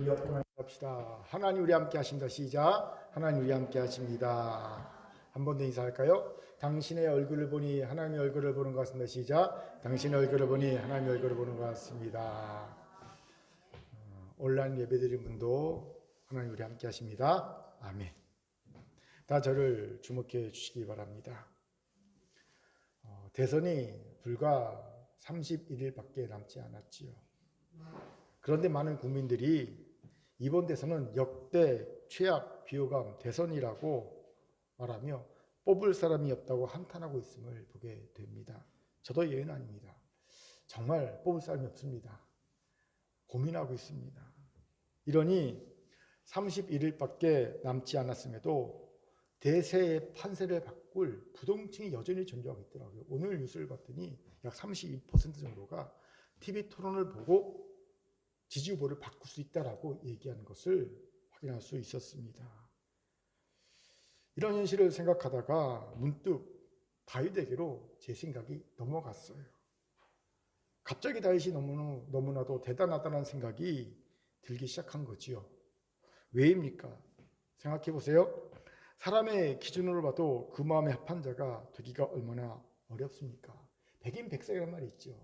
합시다. 하나님 우리 함께 하십니다. 시작. 하나님 우리 함께 하십니다. 한 번 더 인사할까요? 당신의 얼굴을 보니 하나님의 얼굴을 보는 것 같습니다. 시작. 당신의 얼굴을 보니 하나님의 얼굴을 보는 것 같습니다. 온라인 예배드린 분도 하나님 우리 함께 하십니다. 아멘. 다 저를 주목해 주시기 바랍니다. 대선이 불과 31일밖에 남지 않았지요. 그런데 많은 국민들이 이번 대선은 역대 최악 비호감 대선이라고 말하며 뽑을 사람이 없다고 한탄하고 있음을 보게 됩니다. 저도 예외는 아닙니다. 정말 뽑을 사람이 없습니다. 고민하고 있습니다. 이러니 31일밖에 남지 않았음에도 대세의 판세를 바꿀 부동층이 여전히 존재하고 있더라고요. 오늘 뉴스를 봤더니 약 32% 정도가 TV 토론을 보고 지지 후보를 바꿀 수 있다라고 얘기하는 것을 확인할 수 있었습니다. 이런 현실을 생각하다가 문득 다윗에게로 제 생각이 넘어갔어요. 갑자기 다윗이 너무나도 대단하다는 생각이 들기 시작한 거지요. 왜입니까? 생각해 보세요. 사람의 기준으로 봐도 그 마음에 합한 자가 되기가 얼마나 어렵습니까? 백인백색이라는 말이 있죠.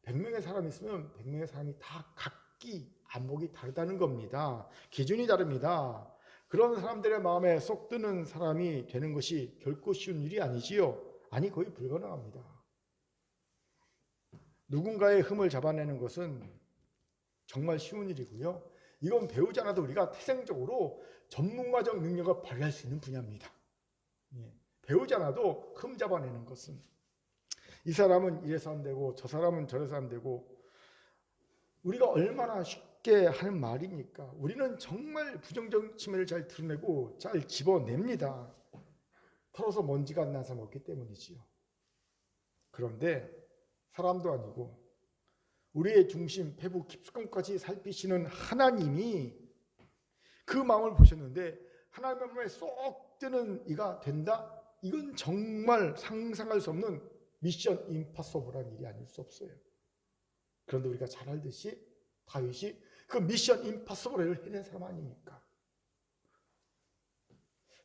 100명의 사람이 있으면 100명의 사람이 다 각기 안목이 다르다는 겁니다. 기준이 다릅니다. 그런 사람들의 마음에 쏙 드는 사람이 되는 것이 결코 쉬운 일이 아니지요. 아니, 거의 불가능합니다. 누군가의 흠을 잡아내는 것은 정말 쉬운 일이고요. 이건 배우지 않아도 우리가 태생적으로 전문가적 능력을 발휘할 수 있는 분야입니다. 배우지 않아도 흠 잡아내는 것은 이 사람은 이래서 안 되고 저 사람은 저래서 안 되고 우리가 얼마나 쉽게 하는 말입니까? 우리는 정말 부정적인 측면을 잘 드러내고 잘 집어냅니다. 털어서 먼지가 안 나는 사람 없기 때문이지요. 그런데 사람도 아니고 우리의 중심, 배부 깊숙함까지 살피시는 하나님이 그 마음을 보셨는데 하나님의 마음에 쏙 드는 이가 된다? 이건 정말 상상할 수 없는 미션 임파서블한 일이 아닐 수 없어요. 그런데 우리가 잘 알듯이 다윗이 그 미션 임파서블을 해낸 사람 아닙니까?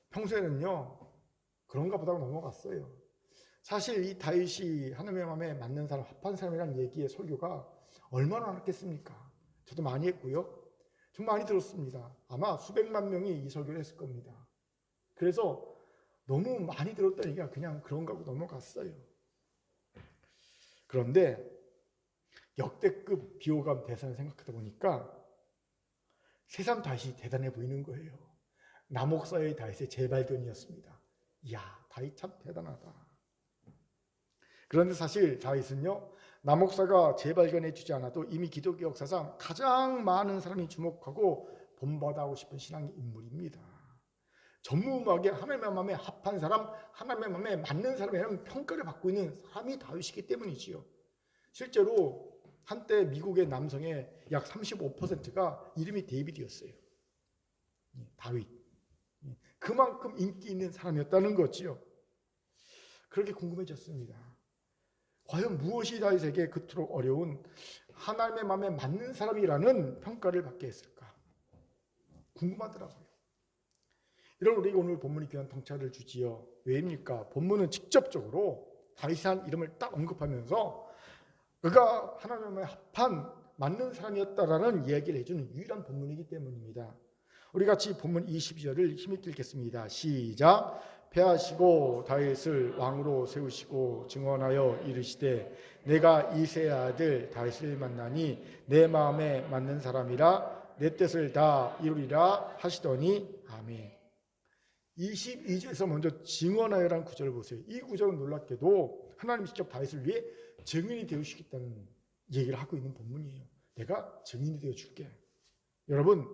평소에는요 그런가 보다가 넘어갔어요. 사실 이 다윗이 하나님의 마음에 맞는 사람, 합한 사람이라는 얘기의 설교가 얼마나 많았겠습니까? 저도 많이 했고요. 좀 많이 들었습니다. 아마 수백만 명이 이 설교를 했을 겁니다. 그래서 너무 많이 들었다는 얘기가 그냥 그런가 하고 넘어갔어요. 그런데 역대급 비호감 대선을 생각하다 보니까 새삼 다윗이 대단해 보이는 거예요. 남옥사의 다윗의 재발견이었습니다. 이야, 다윗 참 대단하다. 그런데 사실 다윗은요, 남옥사가 재발견해 주지 않아도 이미 기독교 역사상 가장 많은 사람이 주목하고 본받아하고 싶은 신앙의 인물입니다. 전무후무하게 하나님의 마음에 합한 사람, 하나님의 마음에 맞는 사람이라는 평가를 받고 있는 사람이 다윗이기 때문이지요. 실제로 한때 미국의 남성의 약 35%가 이름이 데이비드였어요. 다윗. 그만큼 인기 있는 사람이었다는 거지요. 그렇게 궁금해졌습니다. 과연 무엇이 다윗에게 그토록 어려운 하나님의 마음에 맞는 사람이라는 평가를 받게 했을까? 궁금하더라고요. 이런 우리가 오늘 본문이 귀한 통찰을 주지요. 왜입니까? 본문은 직접적으로 다윗이 한 이름을 딱 언급하면서 그가 하나님의 합한 맞는 사람이었다라는 이야기를 해주는 유일한 본문이기 때문입니다. 우리 같이 본문 22절을 힘있게 읽겠습니다. 시작. 패하시고 다윗을 왕으로 세우시고 증언하여 이르시되 내가 이새의 아들 다윗을 만나니 내 마음에 맞는 사람이라 내 뜻을 다 이루리라 하시더니 아멘. 22절에서 먼저 증언하여라는 구절을 보세요. 이 구절은 놀랍게도 하나님이 직접 다윗을 위해 증인이 되어주시겠다는 얘기를 하고 있는 본문이에요. 내가 증인이 되어줄게. 여러분,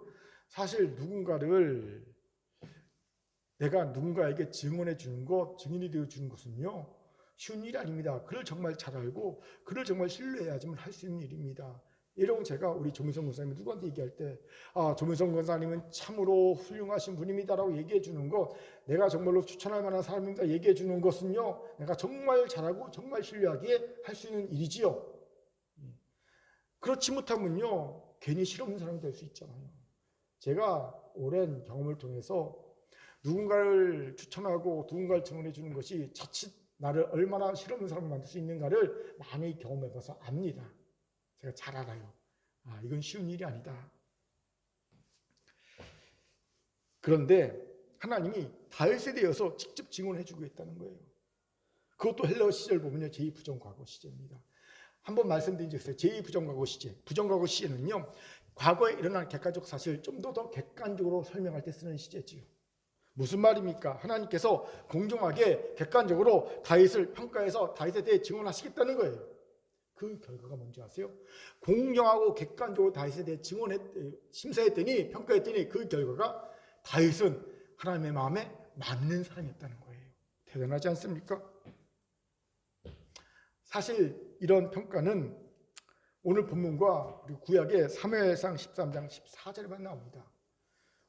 사실 내가 누군가에게 증언해 주는 것, 증인이 되어 주는 것은요 쉬운 일이 아닙니다. 그를 정말 잘 알고 그를 정말 신뢰해야지만 할 수 있는 일입니다. 이런 제가 우리 조민성 권사님이 누구한테 얘기할 때 조민성 권사님은 참으로 훌륭하신 분입니다라고 얘기해 주는 것, 내가 정말로 추천할 만한 사람입니다 얘기해 주는 것은요 내가 정말 잘하고 정말 신뢰하기에 할 수 있는 일이지요. 그렇지 못하면요 괜히 실없는 사람이 될 수 있잖아요. 제가 오랜 경험을 통해서 누군가를 추천하고 누군가를 증언해 주는 것이 자칫 나를 얼마나 실없는 사람을 만들 수 있는가를 많이 경험해 봐서 압니다. 제가 잘 알아요. 이건 쉬운 일이 아니다. 그런데 하나님이 다윗에 대해서 직접 증언해 주고 있다는 거예요. 그것도 헬러 시절 보면요, 제2부정과거 시제입니다. 한번 말씀드린 적 있어요. 제2부정과거 시제. 부정과거 시제는요, 과거에 일어난 객관적 사실을 좀 더 객관적으로 설명할 때 쓰는 시제지요. 무슨 말입니까? 하나님께서 공정하게 객관적으로 다윗을 평가해서 다윗에 대해 증언하시겠다는 거예요. 그 결과가 뭔지 아세요? 공정하고 객관적으로 다윗에 대해 심사했더니, 평가했더니 그 결과가 다윗은 하나님의 마음에 맞는 사람이었다는 거예요. 대단하지 않습니까? 사실 이런 평가는 오늘 본문과 우리 구약의 사무엘상 13장 14절에만 나옵니다.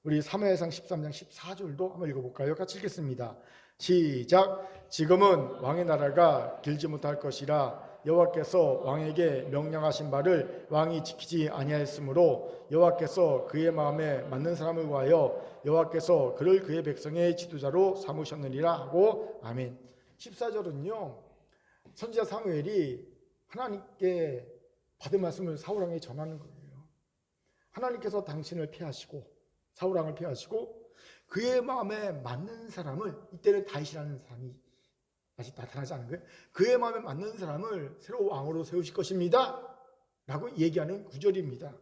우리 사무엘상 13장 14절도 한번 읽어볼까요? 같이 읽겠습니다. 시작. 지금은 왕의 나라가 길지 못할 것이라 여호와께서 왕에게 명령하신 바를 왕이 지키지 아니하였으므로 여호와께서 그의 마음에 맞는 사람을 구하여 여호와께서 그를 그의 백성의 지도자로 삼으셨느니라 하고 아멘. 14절은요, 선지자 사무엘이 하나님께 받은 말씀을 사울왕에게 전하는 거예요. 하나님께서 당신을 피하시고 사울왕을 피하시고 그의 마음에 맞는 사람을, 이때는 다윗이라는 사람이 아직 나타나지 않은 거예요. 그의 마음에 맞는 사람을 새로 왕으로 세우실 것입니다 라고 얘기하는 구절입니다.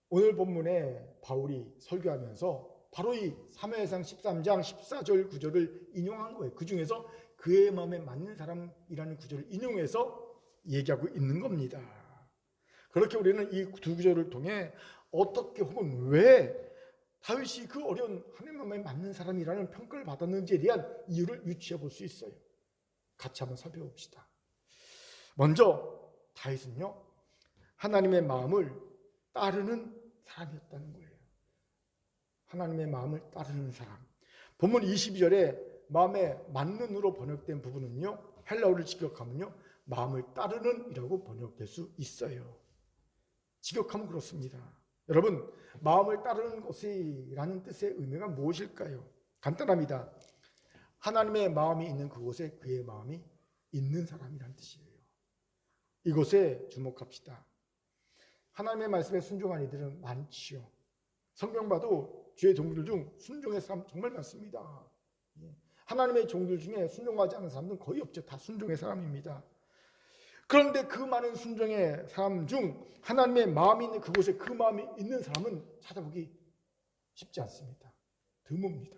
오늘 본문에 바울이 설교하면서 바로 이 사무엘상 13장 14절 구절을 인용한 거예요. 그 중에서 그의 마음에 맞는 사람이라는 구절을 인용해서 얘기하고 있는 겁니다. 그렇게 우리는 이 두 구절을 통해 어떻게 혹은 왜 다윗이 그 어려운 하나님 마음에 맞는 사람이라는 평가를 받았는지에 대한 이유를 유추해 볼 수 있어요. 같이 한번 살펴봅시다. 먼저 다윗은요, 하나님의 마음을 따르는 사람이었다는 거예요. 하나님의 마음을 따르는 사람. 본문 22절에 마음에 맞는으로 번역된 부분은요, 헬라어를 직역하면요, 마음을 따르는 이라고 번역될 수 있어요. 직역하면 그렇습니다. 여러분, 마음을 따르는 것이라는 뜻의 의미가 무엇일까요? 간단합니다. 하나님의 마음이 있는 그곳에 그의 마음이 있는 사람이라는 뜻이에요. 이곳에 주목합시다. 하나님의 말씀에 순종한 이들은 많지요. 성경 봐도 주의 종들 중 순종의 사람 정말 많습니다. 하나님의 종들 중에 순종하지 않는 사람은 거의 없죠. 다 순종의 사람입니다. 그런데 그 많은 순종의 사람 중 하나님의 마음이 있는 그곳에 그 마음이 있는 사람은 찾아보기 쉽지 않습니다. 드뭅니다.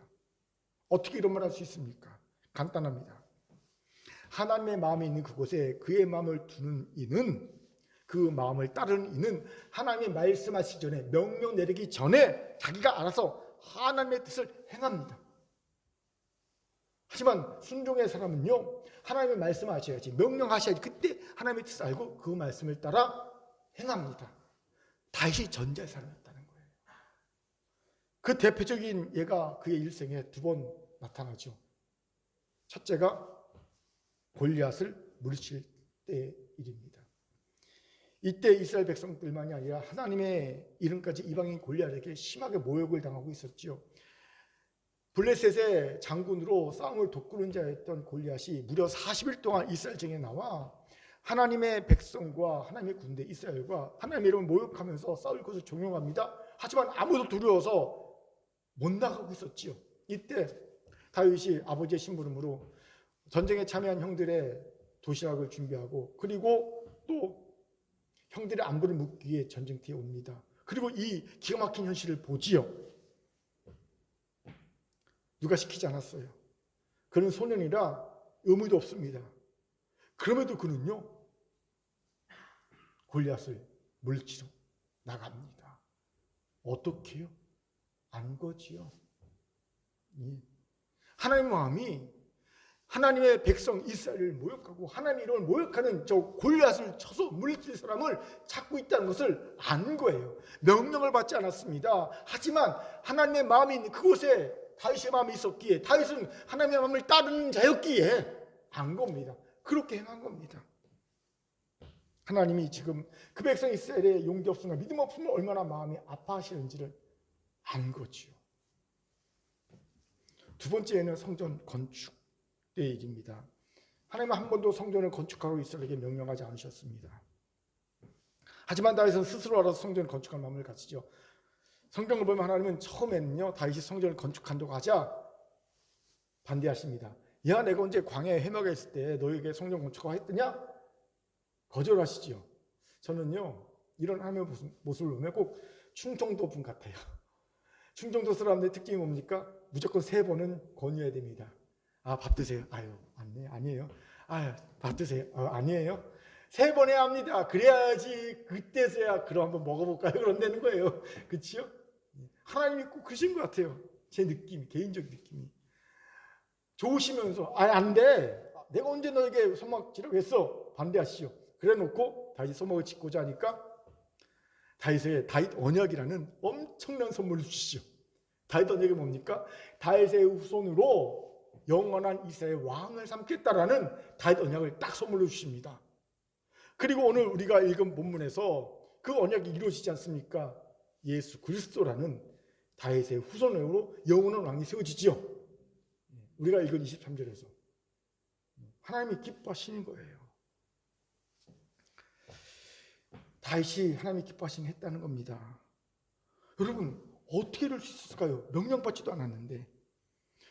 어떻게 이런 말 할 수 있습니까? 간단합니다. 하나님의 마음이 있는 그곳에 그의 마음을 두는 이는, 그 마음을 따르는 이는 하나님이 말씀하시기 전에, 명령 내리기 전에 자기가 알아서 하나님의 뜻을 행합니다. 하지만 순종의 사람은요, 하나님의 말씀하셔야지, 명령하셔야지, 그때 하나님의 뜻을 알고 그 말씀을 따라 행합니다. 다윗이 전자의 사람이었다는 거예요. 그 대표적인 예가 그의 일생에 두 번 나타나죠. 첫째가 골리앗을 물리칠 때의 일입니다. 이때 이스라엘 백성들만이 아니라 하나님의 이름까지 이방인 골리앗에게 심하게 모욕을 당하고 있었죠. 블레셋의 장군으로 싸움을 돋구는 자였던 골리앗이 무려 40일 동안 이스라엘 정에 나와 하나님의 백성과 하나님의 군대 이스라엘과 하나님의 이름을 모욕하면서 싸울 것을 종용합니다. 하지만 아무도 두려워서 못 나가고 있었지요. 이때 다윗이 아버지의 심부름으로 전쟁에 참여한 형들의 도시락을 준비하고, 그리고 또 형들의 안부를 묻기 위해 전쟁터에 옵니다. 그리고 이 기가 막힌 현실을 보지요. 누가 시키지 않았어요. 그는 소년이라 의무도 없습니다. 그럼에도 그는요, 골리앗을 물리치러 나갑니다. 어떻게요? 안 거지요. 예. 하나님의 마음이 하나님의 백성 이스라엘을 모욕하고 하나님의 이름을 모욕하는 저 골리앗을 쳐서 물리칠 사람을 찾고 있다는 것을 아는 거예요. 명령을 받지 않았습니다. 하지만 하나님의 마음이 있는 그곳에 다윗의 마음이 있었기에, 다윗은 하나님의 마음을 따르는 자였기에 안 겁니다. 그렇게 행한 겁니다. 하나님이 지금 그 백성 이스라엘의 용기 없음과 믿음 없음을 얼마나 마음이 아파하시는지를 아는 거지요. 두 번째는 성전 건축 의 얘기입니다. 하나님은 한 번도 성전을 건축하고 이스라엘에게 명령하지 않으셨습니다. 하지만 다윗은 스스로 알아서 성전을 건축할 마음을 가지죠. 성경을 보면 하나님은 처음에는요, 다윗이 성전을 건축한다고 하자 반대하십니다. 야, 내가 언제 광야에 해막에 있을 때 너에게 성전 건축하고 했더냐? 거절하시지요. 저는요, 이런 하나님의 모습을 보면 꼭 충청도 분 같아요. 충청도 사람들의 특징이 뭡니까? 무조건 3번은 권유해야 됩니다. 아, 밥 드세요. 아유, 아니에요. 아유, 밥 드세요. 아니에요. 3번 해야 합니다. 그래야지 그때서야 그럼 한번 먹어볼까요? 그런다는 거예요. 그렇죠? 하나님이 꼭 그러신 것 같아요. 제 느낌이, 개인적 느낌이. 좋으시면서 안 돼. 내가 언제 너에게 소막 지라고 했어. 반대하시죠. 그래 놓고 다윗이 소막을 짓고자 하니까 다윗의 다윗 언약이라는 엄청난 선물을 주시죠. 다윗 언약이 뭡니까? 다윗의 후손으로 영원한 이스라엘 왕을 삼겠다라는 다윗 언약을 딱 선물로 주십니다. 그리고 오늘 우리가 읽은 본문에서 그 언약이 이루어지지 않습니까? 예수 그리스도라는 다윗의 후손으로 영원한 왕이 세워지지요. 우리가 읽은 23절에서 하나님이 기뻐하시는 거예요. 다윗이 하나님이 기뻐하시는 했다는 겁니다. 여러분, 어떻게 이럴 수 있을까요? 명령받지도 않았는데.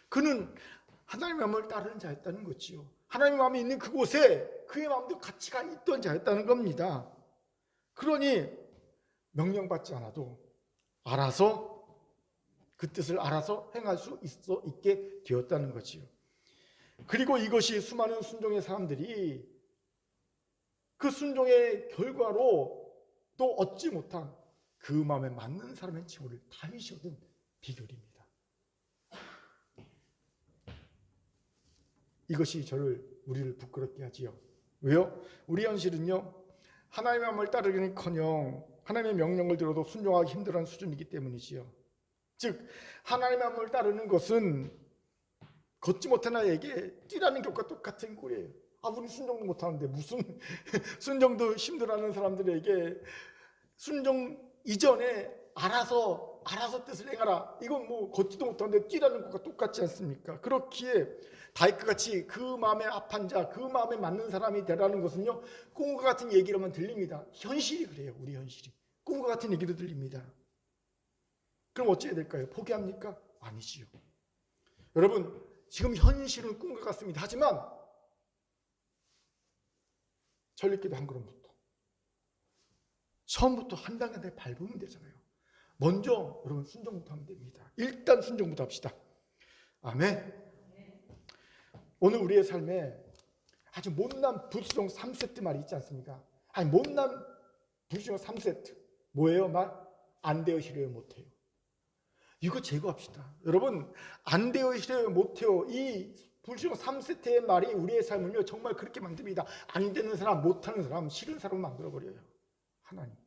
그는 하나님의 마음을 따르는 자였다는 거지요. 하나님의 마음이 있는 그곳에 그의 마음도 같이가 있던 자였다는 겁니다. 그러니 명령받지 않아도 알아서 그 뜻을 알아서 행할 수 있게 되었다는 거지요. 그리고 이것이 수많은 순종의 사람들이 그 순종의 결과로 또 얻지 못한 그 마음에 맞는 사람의 칭호를 다윗이 얻은 비결입니다. 이것이 우리를 부끄럽게 하지요. 왜요? 우리 현실은요, 하나님의 마음을 따르기는커녕 하나님의 명령을 들어도 순종하기 힘들어하는 수준이기 때문이지요. 즉 하나님의 마음을 따르는 것은 걷지 못한 아이에게 뛰라는 것과 똑같은 꼴이에요. 우리 순종도 못하는데 무슨 순종도 힘들어하는 사람들에게 순종 이전에 알아서 뜻을 행하라. 이건 뭐 걷지도 못하는데 뛰라는 것과 똑같지 않습니까? 그렇기에 다윗과 같이 그 마음에 합한 자, 그 마음에 맞는 사람이 되라는 것은요, 꿈과 같은 얘기로만 들립니다. 현실이 그래요. 우리 현실이 꿈과 같은 얘기로 들립니다. 그럼 어찌해야 될까요? 포기합니까? 아니지요. 여러분, 지금 현실은 꿈과 같습니다. 하지만 전립기도 한 걸음부터 처음부터 한 단계 한 단계 밟으면 되잖아요. 먼저 여러분 순종부터 하면 됩니다. 일단 순종부터 합시다. 아멘. 오늘 우리의 삶에 아주 못난 불순종 3세트 말이 있지 않습니까? 못난 불순종 3세트 뭐예요? 안 돼요, 싫어요, 못해요. 이거 제거합시다. 여러분, 안 돼요, 싫어요, 못해요, 이 불순종 3세트의 말이 우리의 삶을요 정말 그렇게 만듭니다. 안 되는 사람, 못하는 사람, 싫은 사람을 만들어버려요. 하나님께.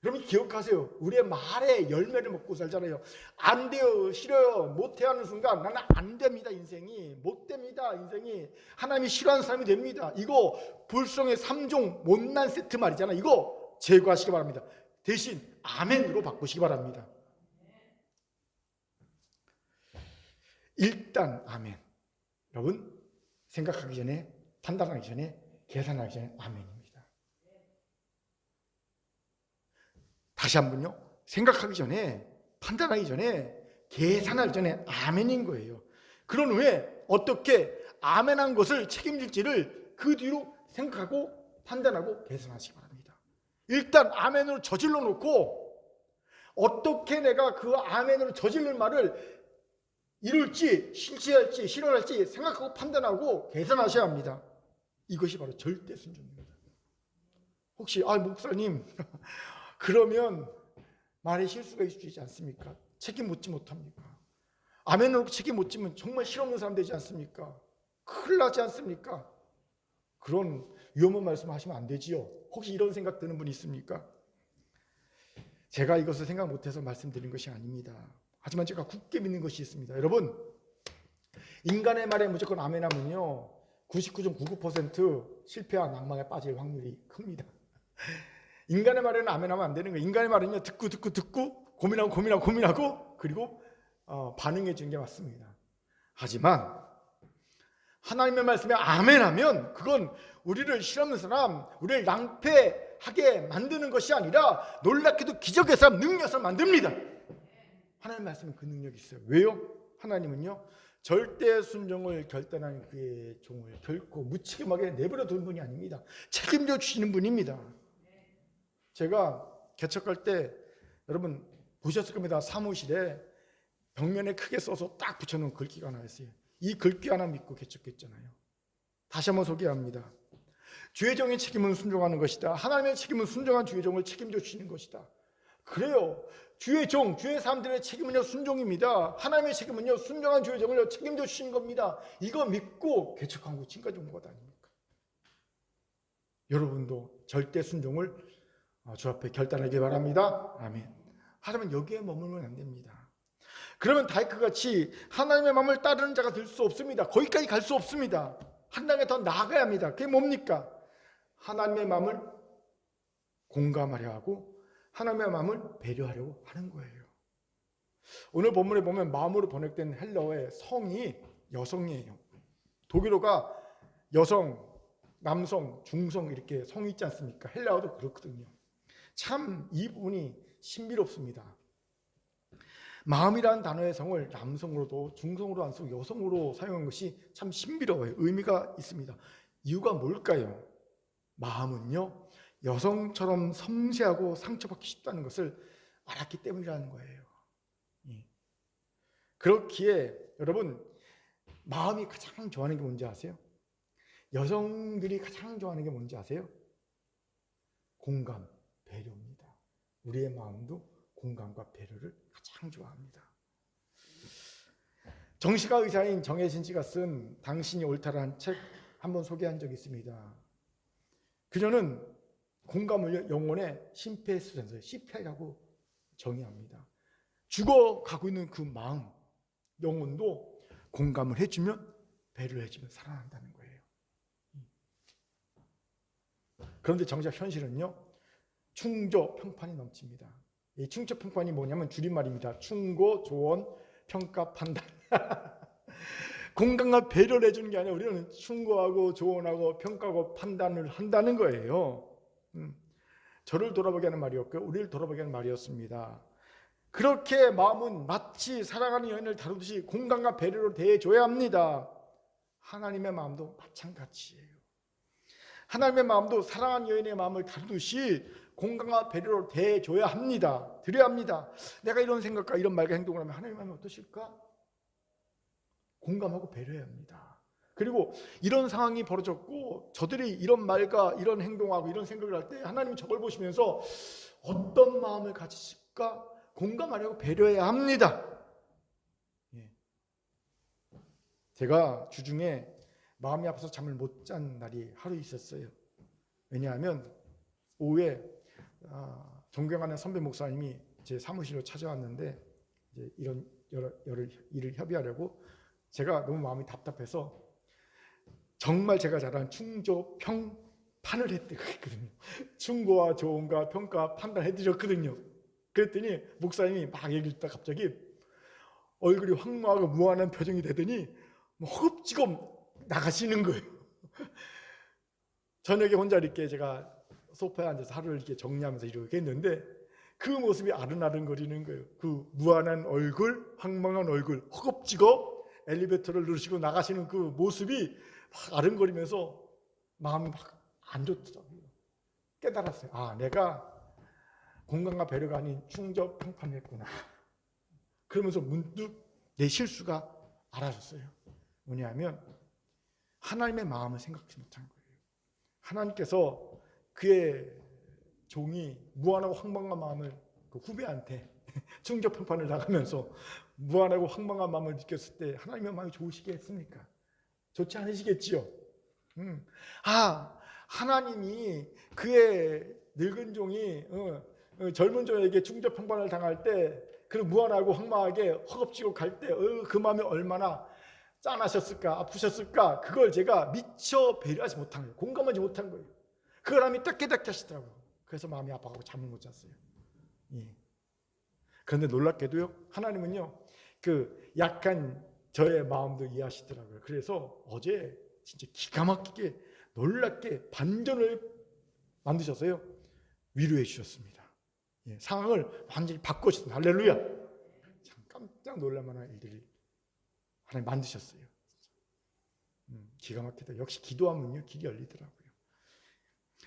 여러분 기억하세요. 우리의 말에 열매를 먹고 살잖아요. 안 돼요, 싫어요, 못해요 하는 순간 나는 안 됩니다, 인생이. 못 됩니다, 인생이. 하나님이 싫어하는 사람이 됩니다. 이거 불순종의 3종 못난 세트 말이잖아요. 이거 제거하시기 바랍니다. 대신 아멘으로 바꾸시기 바랍니다. 일단 아멘. 여러분 생각하기 전에, 판단하기 전에, 계산하기 전에 아멘입니다. 다시 한번요. 생각하기 전에, 판단하기 전에, 계산하기 전에 아멘인 거예요. 그런 후에 어떻게 아멘한 것을 책임질지를 그 뒤로 생각하고 판단하고 계산하시기 바랍니다. 일단 아멘으로 저질러 놓고 어떻게 내가 그 아멘으로 저질른 말을 이룰지, 실시할지, 실현할지 생각하고 판단하고 계산하셔야 합니다. 이것이 바로 절대 순종입니다. 혹시 목사님 그러면 말에 실수가 있지 않습니까? 책임 묻지 못합니까? 아멘으로 책임 못 지면 정말 실없는 사람 되지 않습니까? 큰일 나지 않습니까? 그런 위험한 말씀 하시면 안 되지요. 혹시 이런 생각 드는 분 있습니까? 제가 이것을 생각 못해서 말씀드린 것이 아닙니다. 하지만 제가 굳게 믿는 것이 있습니다. 여러분, 인간의 말에 무조건 아멘하면요 99.99% 실패와 낭망에 빠질 확률이 큽니다. 인간의 말에는 아멘하면 안 되는 거예요. 인간의 말은요, 듣고 고민하고 그리고 반응해 주는 게 맞습니다. 하지만 하나님의 말씀에 아멘하면 그건 우리를 실험하는 사람, 우리를 낭패하게 만드는 것이 아니라 놀랍게도 기적의 사람, 능력의 사람 만듭니다. 하나님의 말씀은 그 능력이 있어요. 왜요? 하나님은요, 절대 순종을 결단한 그의 종을 결코 무책임하게 내버려 두는 분이 아닙니다. 책임져 주시는 분입니다. 제가 개척할 때 여러분 보셨을 겁니다. 사무실에 벽면에 크게 써서 딱 붙여놓은 글귀가 하나 있어요. 이 글귀 하나 믿고 개척했잖아요. 다시 한번 소개합니다. 주의 종의 책임은 순종하는 것이다. 하나님의 책임은 순종한 주의 종을 책임져 주시는 것이다. 그래요. 주의 종, 주의 사람들의 책임은요 순종입니다. 하나님의 책임은요 순종한 주의 종을 책임져 주시는 겁니다. 이거 믿고 개척한 곳 지금까지 온 것 아닙니까? 여러분도 절대 순종을 주 앞에 결단하기 바랍니다. 아멘. 하지만 여기에 머물면 안 됩니다. 그러면 다윗과 같이 하나님의 마음을 따르는 자가 될 수 없습니다. 거기까지 갈 수 없습니다. 한 단계 더 나아가야 합니다. 그게 뭡니까? 하나님의 마음을 공감하려 하고 하나님의 마음을 배려하려고 하는 거예요. 오늘 본문에 보면 마음으로 번역된 헬라어의 성이 여성이에요. 독일어가 여성, 남성, 중성 이렇게 성이 있지 않습니까? 헬라어도 그렇거든요. 참 이 부분이 신비롭습니다. 마음이라는 단어의 성을 남성으로도 중성으로 안 쓰고 여성으로 사용한 것이 참 신비로워요. 의미가 있습니다. 이유가 뭘까요? 마음은요 여성처럼 섬세하고 상처받기 쉽다는 것을 알았기 때문이라는 거예요. 그렇기에 여러분 마음이 가장 좋아하는 게 뭔지 아세요? 여성들이 가장 좋아하는 게 뭔지 아세요? 공감, 배려입니다. 우리의 마음도 공감과 배려를 가장 좋아합니다. 정신과 의사인 정혜신 씨가 쓴 당신이 옳다라는 책 한번 소개한 적이 있습니다. 그녀는 공감을 영혼의 심폐소생술, CPR이라고 정의합니다. 죽어가고 있는 그 마음, 영혼도 공감을 해주면, 배려를 해주면 살아난다는 거예요. 그런데 정작 현실은요, 충조, 평판이 넘칩니다. 이 충조, 평판이 뭐냐면 줄임말입니다. 충고, 조언, 평가, 판단. 공감과 배려를 해주는 게 아니라 우리는 충고하고 조언하고 평가하고 판단을 한다는 거예요. 저를 돌아보게 하는 말이었고요. 우리를 돌아보게 하는 말이었습니다. 그렇게 마음은 마치 사랑하는 여인을 다루듯이 공감과 배려로 대해줘야 합니다. 하나님의 마음도 마찬가지예요. 하나님의 마음도 사랑하는 여인의 마음을 다루듯이 공감과 배려로 대해줘야 합니다. 드려야 합니다. 내가 이런 생각과 이런 말과 행동을 하면 하나님의 마음이 어떠실까? 공감하고 배려해야 합니다. 그리고 이런 상황이 벌어졌고 저들이 이런 말과 이런 행동하고 이런 생각을 할 때 하나님이 저걸 보시면서 어떤 마음을 가지실까? 공감하려고 배려해야 합니다. 제가 주중에 마음이 아파서 잠을 못 잔 날이 하루 있었어요. 왜냐하면 오후에 존경하는 선배 목사님이 제 사무실로 찾아왔는데 이제 이런 여러 일을 협의하려고 제가 너무 마음이 답답해서 정말 제가 잘하는 충조 평판을 했거든요. 충고와 조언과 평가 판단해드렸거든요. 그랬더니 목사님이 막 얘기를 듣다 갑자기 얼굴이 황망하고 무한한 표정이 되더니 허겁지겁 나가시는 거예요. 저녁에 혼자 이렇게 제가 소파에 앉아서 하루를 이렇게 정리하면서 이렇게 했는데 그 모습이 아른아른거리는 거예요. 그 무한한 얼굴, 황망한 얼굴, 허겁지겁 엘리베이터를 누르시고 나가시는 그 모습이 막 아른거리면서 마음이 막 안 좋더라고요. 깨달았어요. 아, 내가 공감과 배려가 아닌 충저 평판을 했구나. 그러면서 문득 내 실수가 알아졌어요. 뭐냐면 하나님의 마음을 생각지 못한 거예요. 하나님께서 그의 종이 무한하고 황망한 마음을 그 후배한테 충저 평판을 나가면서 무한하고 황망한 마음을 느꼈을 때 하나님의 마음이 좋으시겠습니까? 좋지 않으시겠지요? 하나님이 그의 늙은 종이 젊은 종에게 충저 평판을 당할 때 그 무한하고 황망하게 허겁지겁 갈 때 그 마음이 얼마나 짠하셨을까, 아프셨을까, 그걸 제가 미처 배려하지 못한 거예요. 공감하지 못한 거예요. 그걸 하나님이 딱 깨닫게 하시더라고요. 그래서 마음이 아파가고 잠을 못 잤어요. 예. 그런데 놀랍게도요, 하나님은요, 그 약간 저의 마음도 이해하시더라고요. 그래서 어제 진짜 기가 막히게 놀랍게 반전을 만드셔서요, 위로해 주셨습니다. 예, 상황을 완전히 바꿔주셨습니다. 할렐루야. 참 깜짝 놀랄 만한 일들이 하나님 만드셨어요. 기가 막히다. 역시 기도하면요, 길이 열리더라고요.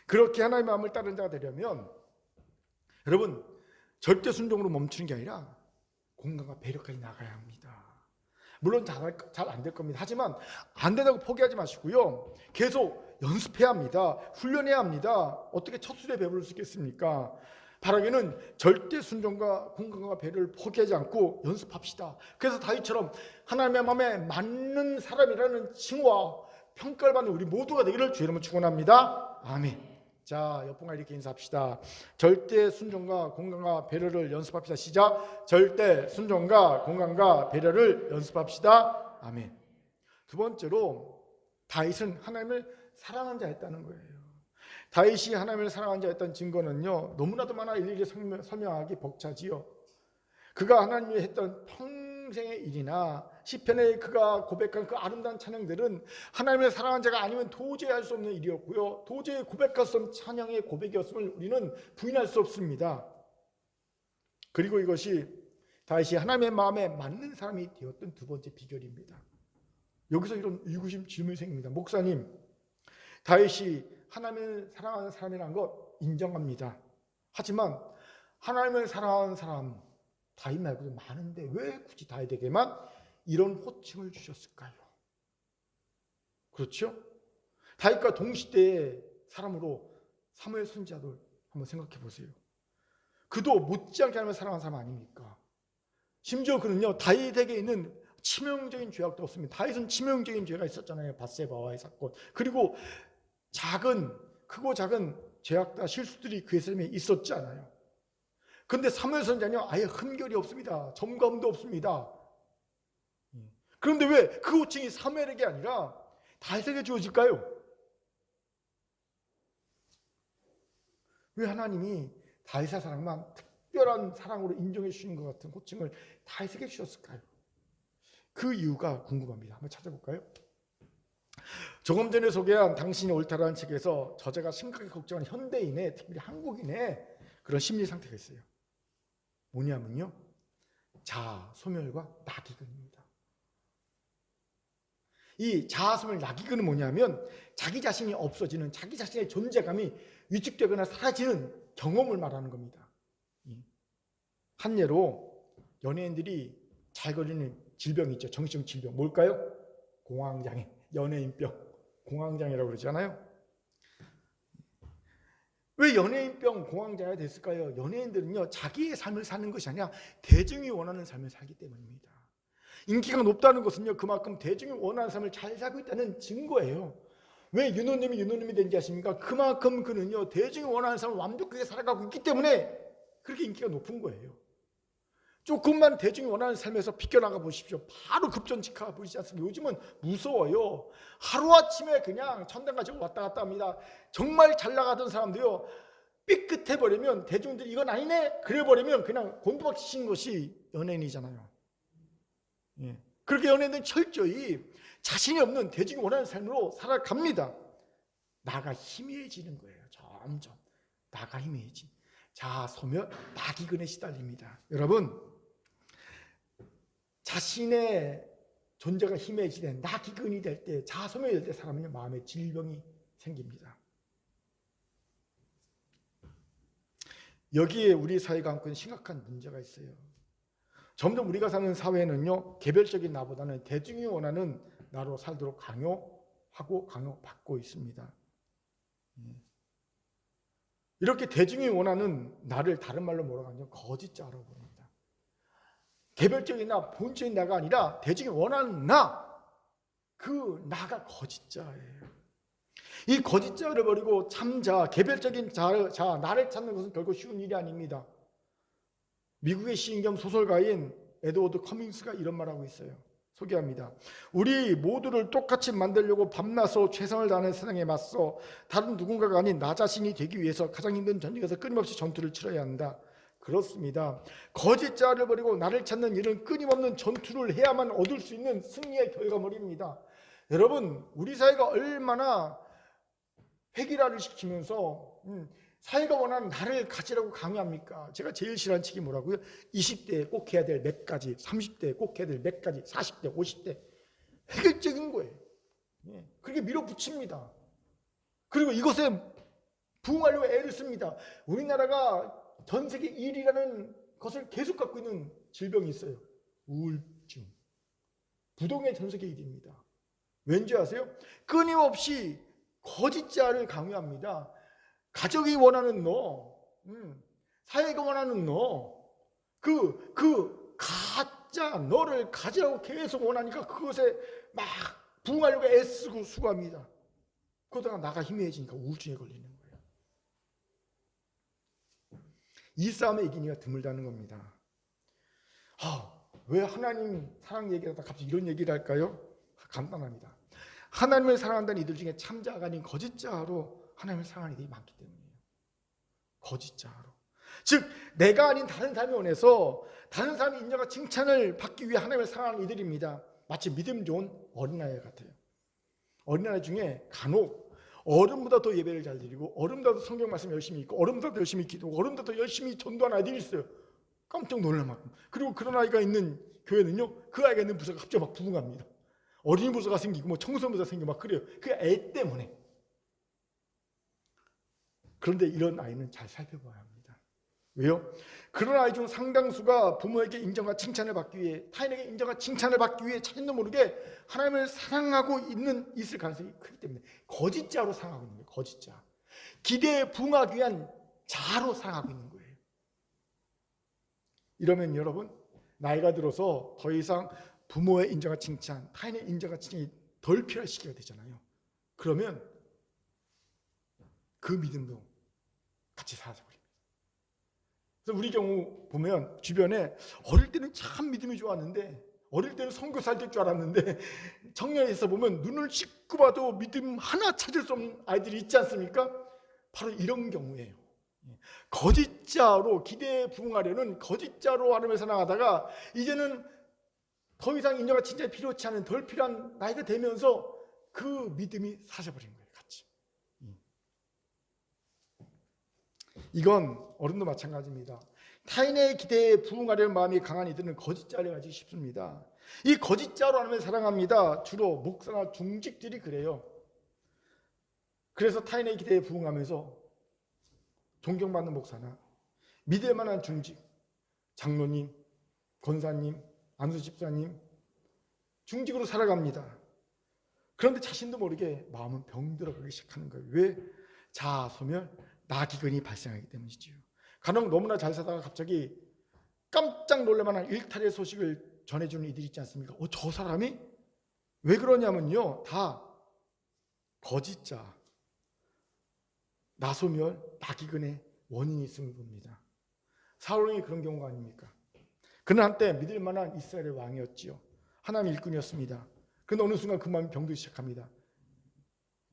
그렇게 하나님의 마음을 따르는 자가 되려면 여러분, 절대 순종으로 멈추는 게 아니라 공감과 배려까지 나가야 합니다. 물론 잘 안 될 겁니다. 하지만 안 된다고 포기하지 마시고요, 계속 연습해야 합니다. 훈련해야 합니다. 어떻게 첫 술에 배부를 수 있겠습니까? 바라기는 절대 순종과 공감과 배려를 포기하지 않고 연습합시다. 그래서 다윗처럼 하나님의 마음에 맞는 사람이라는 칭호와 평가를 받는 우리 모두가 되기를 주의 이름으로 축원합니다. 아멘. 자, 옆분과 이렇게 인사합시다. 절대 순종과 공감과 배려를 연습합시다. 시작. 절대 순종과 공감과 배려를 연습합시다. 아멘. 두 번째로, 다윗은 하나님을 사랑한 자였다는 거예요. 다윗이 하나님을 사랑한 자였던 증거는요, 너무나도 많아 일일이 설명하기 벅차지요. 그가 하나님이 했던 평생의 일이나 시편에 그가 고백한 그 아름다운 찬양들은 하나님을 사랑한 자가 아니면 도저히 할 수 없는 일이었고요, 도저히 고백할 수 없는 찬양의 고백이었음을 우리는 부인할 수 없습니다. 그리고 이것이 다윗이 하나님의 마음에 맞는 사람이 되었던 두 번째 비결입니다. 여기서 이런 의구심 질문이 생깁니다. 목사님, 다윗이 하나님을 사랑하는 사람이라는 것 인정합니다. 하지만 하나님을 사랑하는 사람 다윗 말고도 많은데 왜 굳이 다윗에게만 이런 호칭을 주셨을까요? 그렇죠? 다윗과 동시대의 사람으로 사무엘 선지자도 한번 생각해 보세요. 그도 못지않게 하나님을 사랑하는 사람 아닙니까? 심지어 그는요, 다윗에게 있는 치명적인 죄악도 없습니다. 다윗은 치명적인 죄가 있었잖아요. 밧세바와의 사건, 그리고 크고 작은 죄악과 실수들이 그의 삶에 있었잖아요. 그런데 사무엘 선지자는요, 아예 흠결이 없습니다. 점검도 없습니다. 그런데 왜 그 호칭이 사무엘에게 아니라 다윗에게 주어질까요? 왜 하나님이 다윗의 사랑만 특별한 사랑으로 인정해 주시는 것 같은 호칭을 다윗에게 주셨을까요? 그 이유가 궁금합니다. 한번 찾아볼까요? 조금 전에 소개한 당신이 옳다라는 책에서 저자가 심각하게 걱정하는 현대인의, 특별히 한국인의 그런 심리 상태가 있어요. 뭐냐면요, 자아 소멸과 낙이근입니다. 이 자아 소멸, 낙이근은 뭐냐면 자기 자신이 없어지는, 자기 자신의 존재감이 위축되거나 사라지는 경험을 말하는 겁니다. 한 예로 연예인들이 잘 걸리는 질병이 있죠. 정신적 질병. 뭘까요? 공황장애, 연예인병, 공황장애라고 그러잖아요. 왜 연예인병, 공황장애가 됐을까요? 연예인들은요, 자기의 삶을 사는 것이 아니라 대중이 원하는 삶을 살기 때문입니다. 인기가 높다는 것은요, 그만큼 대중이 원하는 삶을 잘 살고 있다는 증거예요. 왜 윤호님이 된지 아십니까? 그만큼 그는요, 대중이 원하는 삶을 완벽하게 살아가고 있기 때문에 그렇게 인기가 높은 거예요. 조금만 대중이 원하는 삶에서 비껴나가 보십시오. 바로 급전직하 보이지 않습니까? 요즘은 무서워요. 하루아침에 그냥 천당 가지고 왔다 갔다 합니다. 정말 잘 나가던 사람도요, 삐끗해버리면 대중들이 이건 아니네 그래버리면 그냥 곤두박질치는 것이 연예인이잖아요. 예. 그렇게 연예인들은 철저히 자신이 없는 대중이 원하는 삶으로 살아갑니다. 나가 희미해지는 거예요. 점점 나가 희미해진 자아 소멸, 낙이근에 시달립니다. 여러분, 자신의 존재가 희미해지는 낙이근이 될 때, 자아 소멸이 될 때 사람은 마음에 질병이 생깁니다. 여기에 우리 사회가 안고 있는 심각한 문제가 있어요. 점점 우리가 사는 사회는요, 개별적인 나보다는 대중이 원하는 나로 살도록 강요하고 강요받고 있습니다. 이렇게 대중이 원하는 나를 다른 말로 뭐라고 하냐면 거짓자라고 합니다. 개별적인 나, 본체인 나가 아니라 대중이 원하는 나, 그 나가 거짓자예요. 이 거짓자를 버리고 참자, 개별적인 자, 나를 찾는 것은 결코 쉬운 일이 아닙니다. 미국의 시인 겸 소설가인 에드워드 커밍스가 이런 말하고 있어요. 소개합니다. 우리 모두를 똑같이 만들려고 밤낮으로 최선을 다하는 세상에 맞서 다른 누군가가 아닌 나 자신이 되기 위해서 가장 힘든 전쟁에서 끊임없이 전투를 치러야 한다. 그렇습니다. 거짓 자아를 버리고 나를 찾는 이런 끊임없는 전투를 해야만 얻을 수 있는 승리의 결과물입니다. 여러분, 우리 사회가 얼마나 획일화를 시키면서 사회가 원하는 나를 가지라고 강요합니까? 제가 제일 싫어하는 책이 뭐라고요? 20대에 꼭 해야 될 몇 가지, 30대에 꼭 해야 될 몇 가지, 40대, 50대. 획일적인 거예요. 그렇게 밀어붙입니다. 그리고 이것에 부응하려고 애를 씁니다. 우리나라가 전 세계 1위라는 것을 계속 갖고 있는 질병이 있어요. 우울증. 부동의 전 세계 1위입니다. 왠지 아세요? 끊임없이 거짓 자아를 강요합니다. 가족이 원하는 너, 사회가 원하는 너, 그 가짜 너를 가지라고 계속 원하니까 그것에 막 부응하려고 애쓰고 수고합니다. 그러다가 나가 희미해지니까 우울증에 걸리는 거예요. 이 싸움에 이기니가 드물다는 겁니다. 왜 하나님 사랑 얘기하다 갑자기 이런 얘기를 할까요? 간단합니다. 하나님을 사랑한다는 이들 중에 참자가 아닌 거짓자로 하나님을 사랑하는 이들이 많기 때문이에요. 거짓자로. 즉 내가 아닌 다른 사람이 원해서 다른 사람이 인정과 칭찬을 받기 위해 하나님을 사랑하는 이들입니다. 마치 믿음 좋은 어린아이 같아요. 어린아이 중에 간혹 어른보다 더 예배를 잘 드리고 어른보다 더 성경 말씀 열심히 읽고 어른보다 더 열심히 기도하고 어른보다 더 열심히 전도하는 아이들이 있어요. 깜짝 놀랄 만큼. 그리고 그런 아이가 있는 교회는요, 그 아이가 있는 부서가 갑자기 막 부흥합니다. 어린이 부서가 생기고 뭐 청소년 부서가 생기고 막 그래요. 그 애 때문에. 그런데 이런 아이는 잘 살펴봐야 합니다. 왜요? 그런 아이 중 상당수가 부모에게 인정과 칭찬을 받기 위해, 타인에게 인정과 칭찬을 받기 위해 자신도 모르게 하나님을 사랑하고 있을 가능성이 크기 때문에 거짓자로 사랑하고 있는 거예요. 거짓자. 기대에 부응하기 위한 자로 사랑하고 있는 거예요. 이러면 여러분, 나이가 들어서 더 이상 부모의 인정과 칭찬, 타인의 인정과 칭찬이 덜 필요할 시기가 되잖아요. 그러면 그 믿음도 같이 사라져버립니다. 그래서 우리 경우 보면 주변에 어릴 때는 참 믿음이 좋았는데, 어릴 때는 선교사를 될 줄 알았는데 청년에서 보면 눈을 씻고 봐도 믿음 하나 찾을 수 없는 아이들이 있지 않습니까? 바로 이런 경우예요. 거짓자로 기대에 부응하려는 거짓자로 하나님을 사랑하다가 이제는 더 이상 인정과 칭찬이 필요치 않은 덜 필요한 나이가 되면서 그 믿음이 사라져버린 거예요. 같이. 이건 어른도 마찬가지입니다. 타인의 기대에 부응하려는 마음이 강한 이들은 거짓자를 가지기 쉽습니다. 이 거짓자로 하나님을 사랑합니다. 주로 목사나 중직들이 그래요. 그래서 타인의 기대에 부응하면서 존경받는 목사나 믿을 만한 중직, 장로님, 권사님, 안수 집사님, 중직으로 살아갑니다. 그런데 자신도 모르게 마음은 병들어가기 시작하는 거예요. 왜? 자아 소멸, 나기근이 발생하기 때문이지요. 간혹 너무나 잘 살다가 갑자기 깜짝 놀랄만한 일탈의 소식을 전해주는 이들이 있지 않습니까? 저 사람이 왜 그러냐면요, 다 거짓자, 나소멸, 나기근의 원인이 있음을 봅니다. 사울이 그런 경우가 아닙니까? 그는 한때 믿을 만한 이스라엘의 왕이었지요. 하나님의 일꾼이었습니다. 그런데 어느 순간 그 마음이 병들기 시작합니다.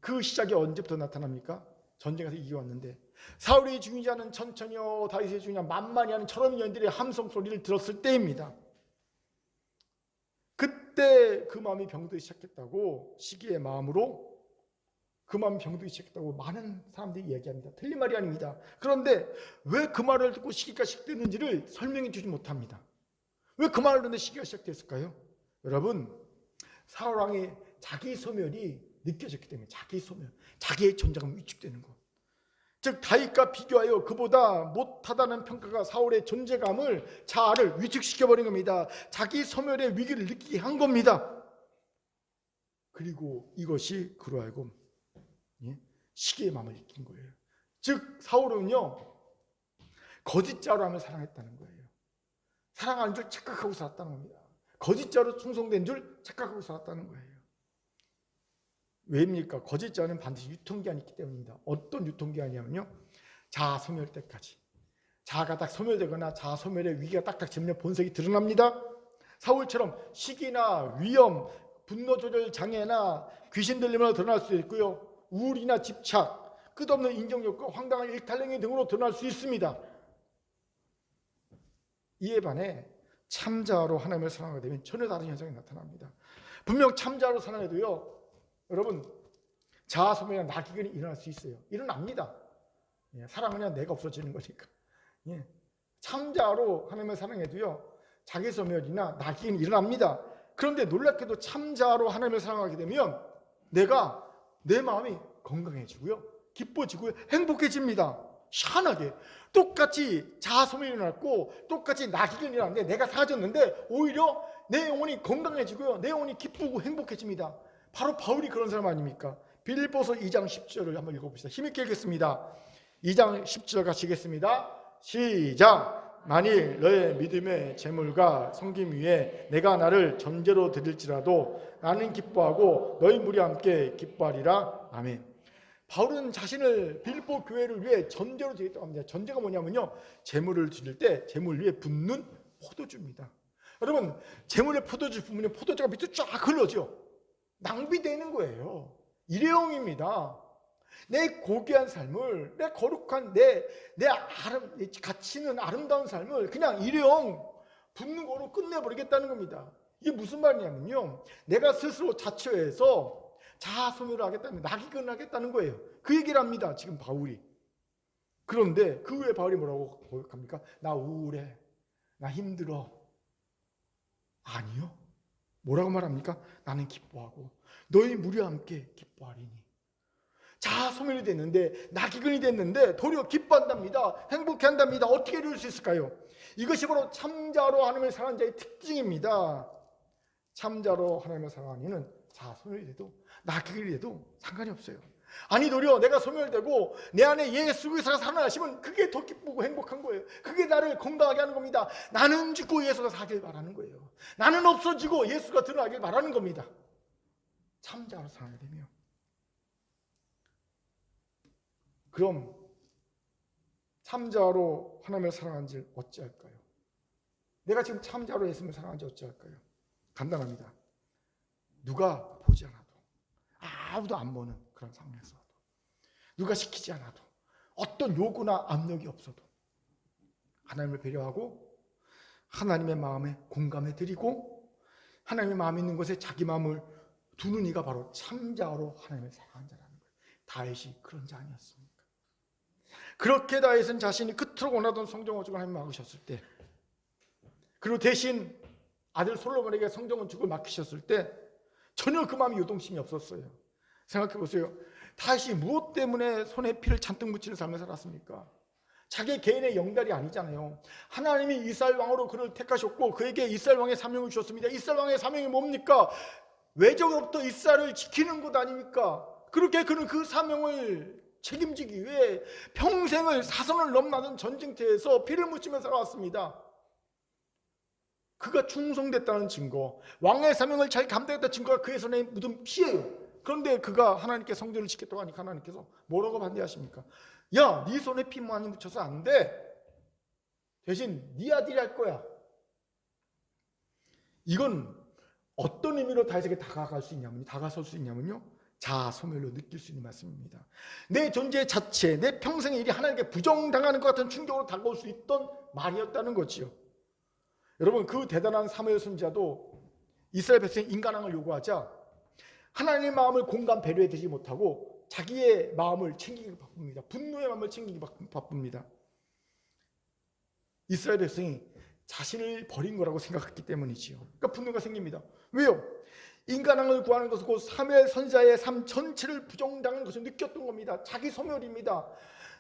그 시작이 언제부터 나타납니까? 전쟁에서 이겨왔는데 사울이 죽이지 않은 천천히요, 다윗이 죽이지 않은 만만히 하는 저런 년들의 함성 소리를 들었을 때입니다. 그때 그 마음이 병들기 시작했다고, 시기의 마음으로 그 마음이 병들기 시작했다고 많은 사람들이 이야기합니다. 틀린 말이 아닙니다. 그런데 왜 그 말을 듣고 시기가 시작됐는지를 설명해 주지 못합니다. 왜 그 말을 듣는데 시기가 시작됐을까요? 여러분, 사울 왕의 자기 소멸이 느껴졌기 때문에, 자기 소멸, 자기의 존재감이 위축되는 것. 즉 다윗과 비교하여 그보다 못하다는 평가가 사울의 존재감을, 자아를 위축시켜버린 겁니다. 자기 소멸의 위기를 느끼게 한 겁니다. 그리고 이것이 그로 하여금 시기의 마음을 일으킨 거예요. 즉 사울은요, 거짓자로 하며 사랑했다는 거예요. 사랑하는 줄 착각하고 살았다는 겁니다. 거짓자로 충성된 줄 착각하고 살았다는 거예요. 왜입니까? 거짓자는 반드시 유통기한이 있기 때문입니다. 어떤 유통기한이냐면요, 자아 소멸 때까지. 자아가 딱 소멸되거나 자아 소멸의 위기가 딱딱 지면 본색이 드러납니다. 사울처럼 시기나 위험, 분노 조절 장애나 귀신 들림으로 드러날 수 있고요. 우울이나 집착, 끝없는 인정욕과 황당한 일탈행위 등으로 드러날 수 있습니다. 이에 반해 참자로 하나님을 사랑하게 되면 전혀 다른 현상이 나타납니다. 분명 참자로 사랑해도요, 여러분, 자아소멸이나 낙이근이 일어날 수 있어요. 일어납니다. 사랑은 그냥 내가 없어지는 거니까. 참자로 하나님을 사랑해도요, 자기소멸이나 낙이근이 일어납니다. 그런데 놀랍게도 참자로 하나님을 사랑하게 되면 내 마음이 건강해지고요, 기뻐지고요, 행복해집니다. 희한하게 똑같이 자아소멸이 일어났고 똑같이 낙이근이 일어났는데 내가 사라졌는데 오히려 내 영혼이 건강해지고요, 내 영혼이 기쁘고 행복해집니다. 바로 바울이 그런 사람 아닙니까? 빌립보서 2장 10절을 한번 읽어봅시다. 힘있게 읽겠습니다. 2장 10절 같이 읽겠습니다. 시작. 만일 너의 믿음의 재물과 섬김 위에 내가 나를 전제로 드릴지라도 나는 기뻐하고 너희 무리 함께 기뻐하리라. 아멘. 바울은 자신을 빌립보 교회를 위해 전제로 드리겠다고 합니다. 전제가 뭐냐면요, 재물을 드릴 때 재물 위에 붓는 포도주입니다. 여러분, 재물에 포도주 부으면 포도주가 밑으로 쫙 흘러죠. 낭비되는 거예요. 일회용입니다. 내 고귀한 삶을, 내 거룩한 내 가치 있는 아름다운 삶을 그냥 일회용 붓는 거로 끝내버리겠다는 겁니다. 이게 무슨 말이냐면요, 내가 스스로 자처해서 자아소멸을 하겠다는, 낙이근을 하겠다는 거예요. 그 얘기를 합니다, 지금 바울이. 그런데 그 후에 바울이 뭐라고 고백합니까? 나 우울해, 나 힘들어. 아니요. 뭐라고 말합니까? 나는 기뻐하고 너희 무리와 함께 기뻐하리니. 자아소멸이 됐는데, 낙이근이 됐는데 도리어 기뻐한답니다. 행복해한답니다. 어떻게 이룰 수 있을까요? 이것이 바로 참자로 하나님을 사랑하는 자의 특징입니다. 참자로 하나님을 사랑하는 이는 자아소멸이 돼도 낙이근이 돼도 상관이 없어요. 아니, 도리어 내가 소멸되고 내 안에 예수 그리스도가 살아나시면 그게 더 기쁘고 행복한 거예요. 그게 나를 건강하게 하는 겁니다. 나는 죽고 예수가 사길 바라는 거예요. 나는 없어지고 예수가 드러나길 바라는 겁니다. 참자로 사랑하게 되면. 그럼 참자로 하나님을 사랑한지 어찌할까요? 내가 지금 참자로 예수님을 사랑한지 어찌할까요? 간단합니다. 누가 보지 않아도, 아무도 안 보는 그런 상황에서도, 누가 시키지 않아도, 어떤 요구나 압력이 없어도 하나님을 배려하고 하나님의 마음에 공감해 드리고 하나님의 마음에 있는 곳에 자기 마음을 두는 이가 바로 참자로 하나님을 사랑한 자라는 거예요. 다윗이 그런 자 아니었습니까? 그렇게 다윗은 자신이 그토록 원하던 성전 건축을 하나님 막으셨을 때, 그리고 대신 아들 솔로몬에게 성전 건축을 맡기셨을 때 전혀 그 마음이 요동심이 없었어요. 생각해 보세요. 다윗이 무엇 때문에 손에 피를 잔뜩 묻히는 삶을 살았습니까? 자기 개인의 영달이 아니잖아요. 하나님이 이스라엘 왕으로 그를 택하셨고 그에게 이스라엘 왕의 사명을 주셨습니다. 이스라엘 왕의 사명이 뭡니까? 외적으로부터 이스라엘을 지키는 것 아닙니까? 그렇게 그는 그 사명을 책임지기 위해 평생을 사선을 넘나든 전쟁터에서 피를 묻히며 살아왔습니다. 그가 충성됐다는 증거, 왕의 사명을 잘 감당했다는 증거가 그의 손에 묻은 피예요. 그런데 그가 하나님께 성전을 짓겠다고 하니까 하나님께서 뭐라고 반대하십니까? 야, 네 손에 피 많이 묻혀서 안 돼. 대신 네 아들이 할 거야. 이건 어떤 의미로 다윗에게 다가설 수 있냐면요, 자아소멸로 느낄 수 있는 말씀입니다. 내 존재 자체, 내 평생의 일이 하나님께 부정당하는 것 같은 충격으로 다가올 수 있던 말이었다는 거지요. 여러분, 그 대단한 사무엘 선지자도 이스라엘 백성의 인간왕을 요구하자 하나님의 마음을 공감 배려해 드리지 못하고 자기의 마음을 챙기기 바쁩니다. 분노의 마음을 챙기기 바쁩니다. 이스라엘 백성이 자신을 버린 거라고 생각했기 때문이지요. 그러니까 분노가 생깁니다. 왜요? 인간왕을 구하는 것은 곧 사무엘 선지자의 삶 전체를 부정당하는 것을 느꼈던 겁니다. 자기 소멸입니다.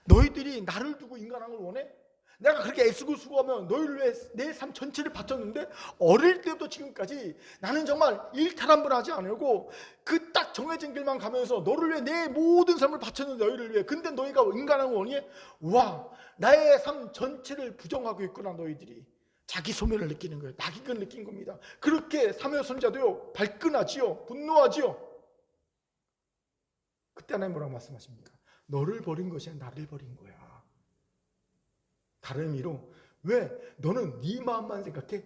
너희들이 나를 두고 인간왕을 원해? 내가 그렇게 애쓰고 수고하면 너희를 위해 내 삶 전체를 바쳤는데 어릴 때부터 지금까지 나는 정말 일탈 한 번 하지 않으고 그 딱 정해진 길만 가면서 너를 위해 내 모든 삶을 바쳤는데 너희를 위해. 근데 너희가 인간왕을 원해? 와, 나의 삶 전체를 부정하고 있구나. 너희들이 자기 소멸을 느끼는 거예요. 낙이근을 느낀 겁니다. 그렇게 사무엘 선지자도요, 발끈하지요, 분노하지요. 그때 하나님 뭐라고 말씀하십니까? 너를 버린 것이 아니라 나를 버린 거야. 다른 의미로, 왜 너는 네 마음만 생각해?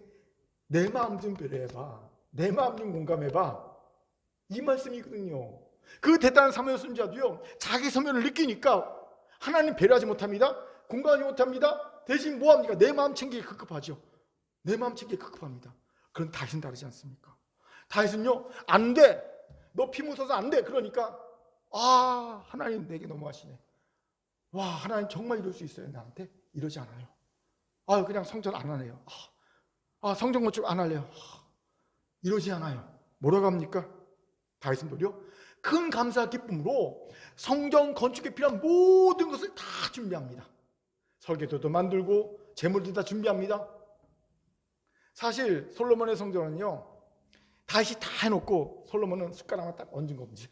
내 마음 좀 배려해봐. 내 마음 좀 공감해봐. 이 말씀이거든요. 그 대단한 사무엘 선지자도요, 자기 소멸을 느끼니까 하나님 배려하지 못합니다. 공감하지 못합니다. 대신 뭐합니까? 내 마음 챙기기 급급하죠. 내 마음 챙기기 급급합니다. 그런 다윗은 다르지 않습니까? 다윗은요, 안 돼. 너 피 묻어서 안 돼. 그러니까 하나님 내게 너무하시네. 와, 하나님 정말 이럴 수 있어요 나한테? 이러지 않아요. 그냥 성전 안 하네요. 성전 건축 안 할래요. 이러지 않아요. 뭐라고 합니까? 다윗은 도리어 큰 감사 기쁨으로 성전 건축에 필요한 모든 것을 다 준비합니다. 설계도도 만들고 재물도 다 준비합니다. 사실 솔로몬의 성전은요, 다윗이 다 해놓고 솔로몬은 숟가락만 딱 얹은 겁니다.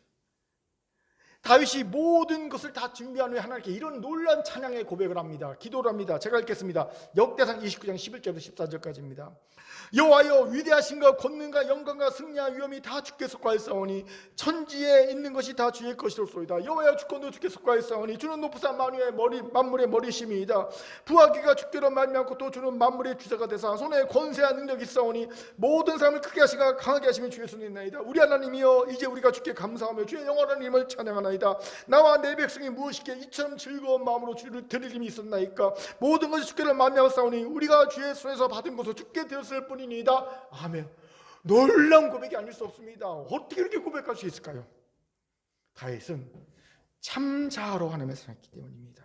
다윗이 모든 것을 다 준비한 후에 하나님께 이런 놀라운 찬양의 고백을 합니다. 기도를 합니다. 제가 읽겠습니다. 역대상 29장 11절부터 14절까지입니다. 여호와여, 위대하신가 권능과 영광과 승리와 위엄이 다 주께 속하였사오니 천지에 있는 것이 다 주의 것이로소이다. 여호와여, 주권도 주께 속하였사오니 주는 높으사 만물의 머리심이이다. 부하기가 주께로 말미암고 또 주는 만물의 주자가 되사 손에 권세와 능력이 있사오니 모든 사람을 크게 하시고 강하게 하시면 주의 손에 있나이다. 우리 하나님이여, 이제 우리가 주께 감사하며 주의 영원한 이름을 찬양하나이다. 나와 내 백성이 무엇이기에 이처럼 즐거운 마음으로 주를 드릴 힘이 있었나이까. 모든 것이 주께를 만미하사오니 우리가 주의 손에서 받은 것을 주께 되었을 뿐이니이다. 아멘. 놀라운 고백이 아닐 수 없습니다. 어떻게 이렇게 고백할 수 있을까요? 다윗은 참자로 하나님을 사랑했기 때문입니다.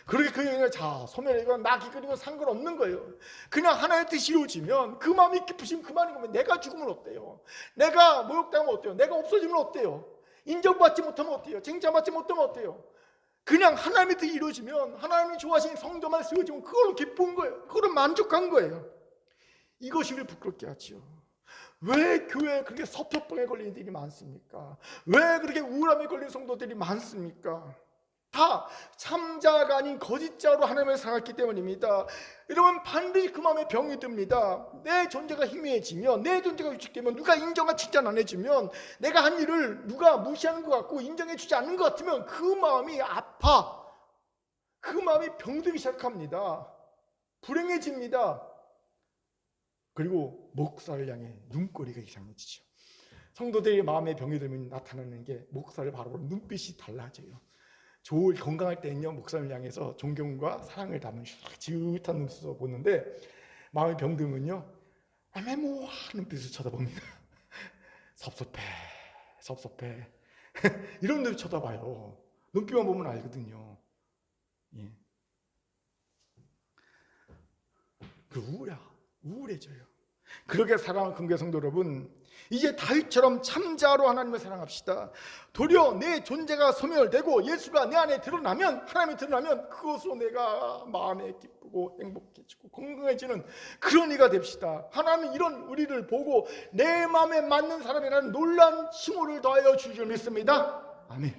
그렇게 그 얘기는 소멸이건 낙이건 상관없는 거예요. 그냥 하나의 뜻이 이루어지면 그 마음이 깊으시면 그만인 겁니다. 내가 죽으면 어때요? 내가 모욕당하면 어때요? 내가 없어지면 어때요? 인정받지 못하면 어때요? 칭찬받지 못하면 어때요? 그냥 하나님의 뜻이 이루어지면, 하나님이 좋아하시는 성도만 세워지면 그걸로 기쁜 거예요. 그걸로 만족한 거예요. 이것이 우리를 부끄럽게 하죠. 왜 교회에 그렇게 서표병에 걸린 일이 많습니까? 왜 그렇게 우울함에 걸린 성도들이 많습니까? 다 참자가 아닌 거짓자로 하나님을 사랑했기 때문입니다. 여러분, 반드시 그 마음에 병이 듭니다. 내 존재가 희미해지면, 내 존재가 위축되면, 누가 인정과 칭찬 안 해주면, 내가 한 일을 누가 무시하는 것 같고 인정해 주지 않는 것 같으면 그 마음이 아파. 그 마음이 병들기 시작합니다. 불행해집니다. 그리고 목사를 향해 눈꼬리가 이상해지죠. 성도들이 마음에 병이 들면 나타나는 게 목사를 바라보는 눈빛이 달라져요. 건강할 때는요, 목사를 향해서 존경과 사랑을 담은 지긋한 눈빛으로 보는데, 마음에 병들면요, 애매모호한 눈빛으로 쳐다봅니다. 섭섭해 이런 눈빛 쳐다봐요. 눈빛만 보면 알거든요. 예. 우울해져요. 그렇게 사랑하는 금교 성도 여러분, 이제 다윗처럼 참자로 하나님을 사랑합시다. 도리어 내 존재가 소멸되고 예수가 내 안에 드러나면, 하나님이 드러나면 그것으로 내가 마음에 기쁘고 행복해지고 건강해지는 그런 이가 됩시다. 하나님은 이런 우리를 보고 내 마음에 맞는 사람이라는 놀라운 칭호를 더하여 주실 믿습니다. 아멘.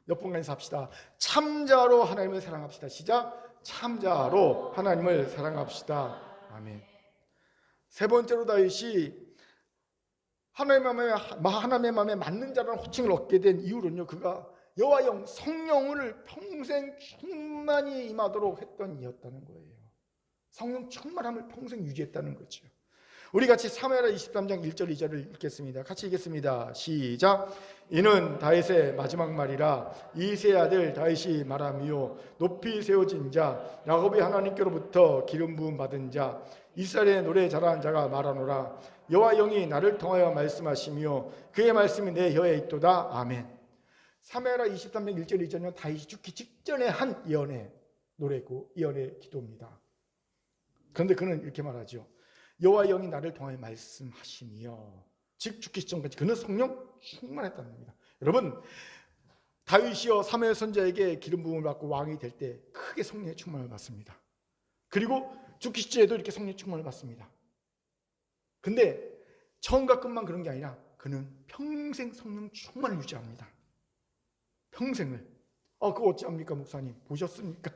몇 번간 삽시다. 참자로 하나님을 사랑합시다. 시작. 참자로 하나님을 사랑합시다. 아멘. 세 번째로 다윗이 하나님의 마음에 맞는 자라는 호칭을 얻게 된 이유는요, 그가 여호와 영 성령을 평생 충만히 임하도록 했던 이였다는 거예요. 성령 충만함을 평생 유지했다는 거죠. 우리 같이 사무엘하 23장 1절 2절을 읽겠습니다. 같이 읽겠습니다. 시작. 이는 다윗의 마지막 말이라. 이새의 아들 다윗이 말하미요, 높이 세워진 자, 야곱이 하나님께로부터 기름 부음 받은 자, 이스라엘의 노래 잘하는 자가 말하노라. 여호와 영이 나를 통하여 말씀하시며 그의 말씀이 내 혀에 있도다. 아멘. 사무엘하 23장 1절 2절은 다윗이 죽기 직전에 한 예언의 노래고 예언의 기도입니다. 그런데 그는 이렇게 말하죠. 여호와 영이 나를 통하여 말씀하시며, 즉 죽기 직전까지 그는 성령 충만했다는 겁니다. 여러분, 다윗이요 사무엘 선지자에게 기름 부음을 받고 왕이 될 때 크게 성령의 충만을 받습니다. 그리고 죽기 직전에도 이렇게 성령 충만을 받습니다. 근데 처음과 끝만 그런 게 아니라 그는 평생 성령 충만을 유지합니다. 평생을. 그거 어찌합니까 목사님? 보셨습니까?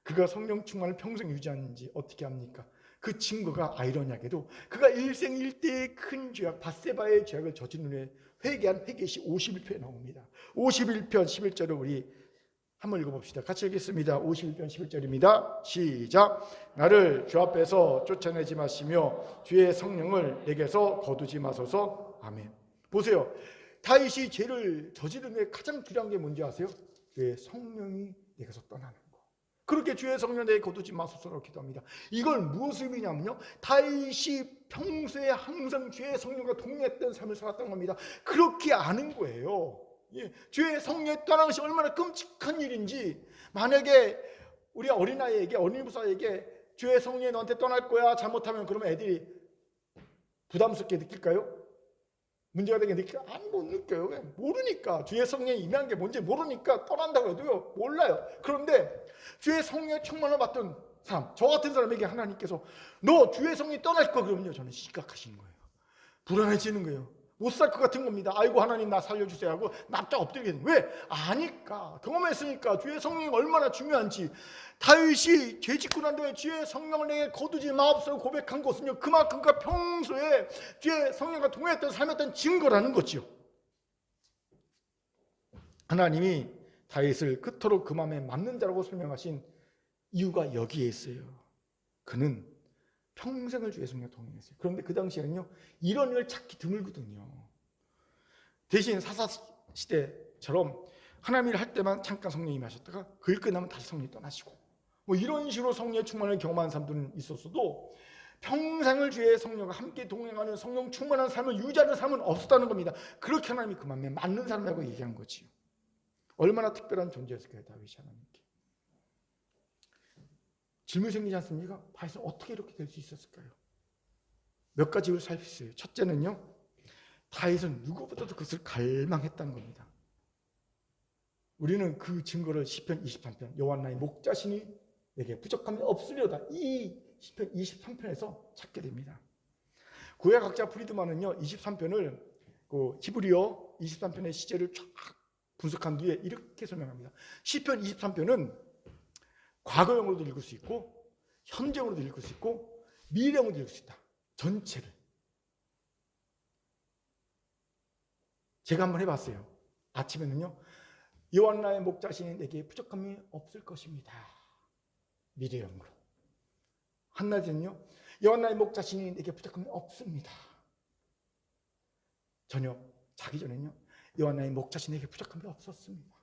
그가 성령 충만을 평생 유지하는지 어떻게 합니까? 그 증거가 아이러니하게도 그가 일생일대의 큰 죄악, 밧세바의 죄악을 저지른 후에 회개한 회개시 51편에 나옵니다. 51편 11절을 우리 한번 읽어봅시다. 같이 읽겠습니다. 51편 11절입니다. 시작. 나를 주 앞에서 쫓아내지 마시며 주의 성령을 내게서 거두지 마소서. 아멘. 보세요. 다윗이 죄를 저지른 데 가장 중요한 게 뭔지 아세요? 주의 성령이 내게서 떠나는 거. 그렇게 주의 성령 내게 거두지 마소서라고 기도합니다. 이걸 무엇을 의미냐면요, 다윗이 평소에 항상 주의 성령과 동행했던 삶을 살았던 겁니다. 그렇게 아는 거예요. 예, 주의 성령이 떠나는 것이 얼마나 끔찍한 일인지. 만약에 우리 어린아이에게, 어린이부사에게 주의 성령이 너한테 떠날 거야 잘못하면, 그러면 애들이 부담스럽게 느낄까요? 문제가 되게 느껴요? 아니, 못 느껴요. 모르니까. 주의 성령이 임한 게 뭔지 모르니까 떠난다고 해도요, 몰라요. 그런데 주의 성령의 충만을 받던 사람, 저 같은 사람에게 하나님께서 너 주의 성령이 떠날 거 그러면요, 저는 심각하신 거예요. 불안해지는 거예요. 못 살 것 같은 겁니다. 아이고 하나님 나 살려주세요 하고 납작 엎드리겠는. 왜? 아니까, 경험했으니까 주의 성령이 얼마나 중요한지. 다윗이 죄 짓고 난 다음에 주의 성령을 내게 거두지 마옵소서 고백한 것은요, 그만큼 그 평소에 주의 성령과 동행했던 삶했던 증거라는 거죠. 하나님이 다윗을 그토록 그 마음에 맞는 자라고 설명하신 이유가 여기에 있어요. 그는 평생을 주의 성령과 동행했어요. 그런데 그 당시에는요, 이런 일을 찾기 드물거든요. 대신 사사시대처럼 하나님 일을 할 때만 잠깐 성령이 임하셨다가 그 일 끝나면 다시 성령이 떠나시고, 뭐 이런 식으로 성령의 충만을 경험한 사람들은 있었어도 평생을 주의 성령과 함께 동행하는 성령 충만한 삶을 유지하는 삶은 없었다는 겁니다. 그렇게 하나님이 그 마음에 맞는 사람이라고 얘기한 거지요. 얼마나 특별한 존재였을까요, 다윗이 하나님께. 질문이 생기지 않습니까? 다윗은 어떻게 이렇게 될 수 있었을까요? 몇 가지를 살폈어요. 첫째는요, 다윗은 누구보다도 그것을 갈망했다는 겁니다. 우리는 그 증거를 시편 23편 여호와 나의 목자시니 내게 부족함이 없으려다, 이 시편 23편에서 찾게 됩니다. 구약학자 프리드만은요, 23편을 그 히브리어 23편의 시제를 쫙 분석한 뒤에 이렇게 설명합니다. 시편 23편은 과거형으로도 읽을 수 있고 현재형으로도 읽을 수 있고 미래형으로도 읽을 수 있다. 전체를. 제가 한번 해봤어요. 아침에는요, 여호와 나의 목자시니 내게 부족함이 없을 것입니다. 미래형으로. 한낮에는요, 여호와 나의 목자시니 내게 부족함이 없습니다. 저녁 자기 전에는요, 여호와 나의 목자시니 내게 부족함이 없었습니다.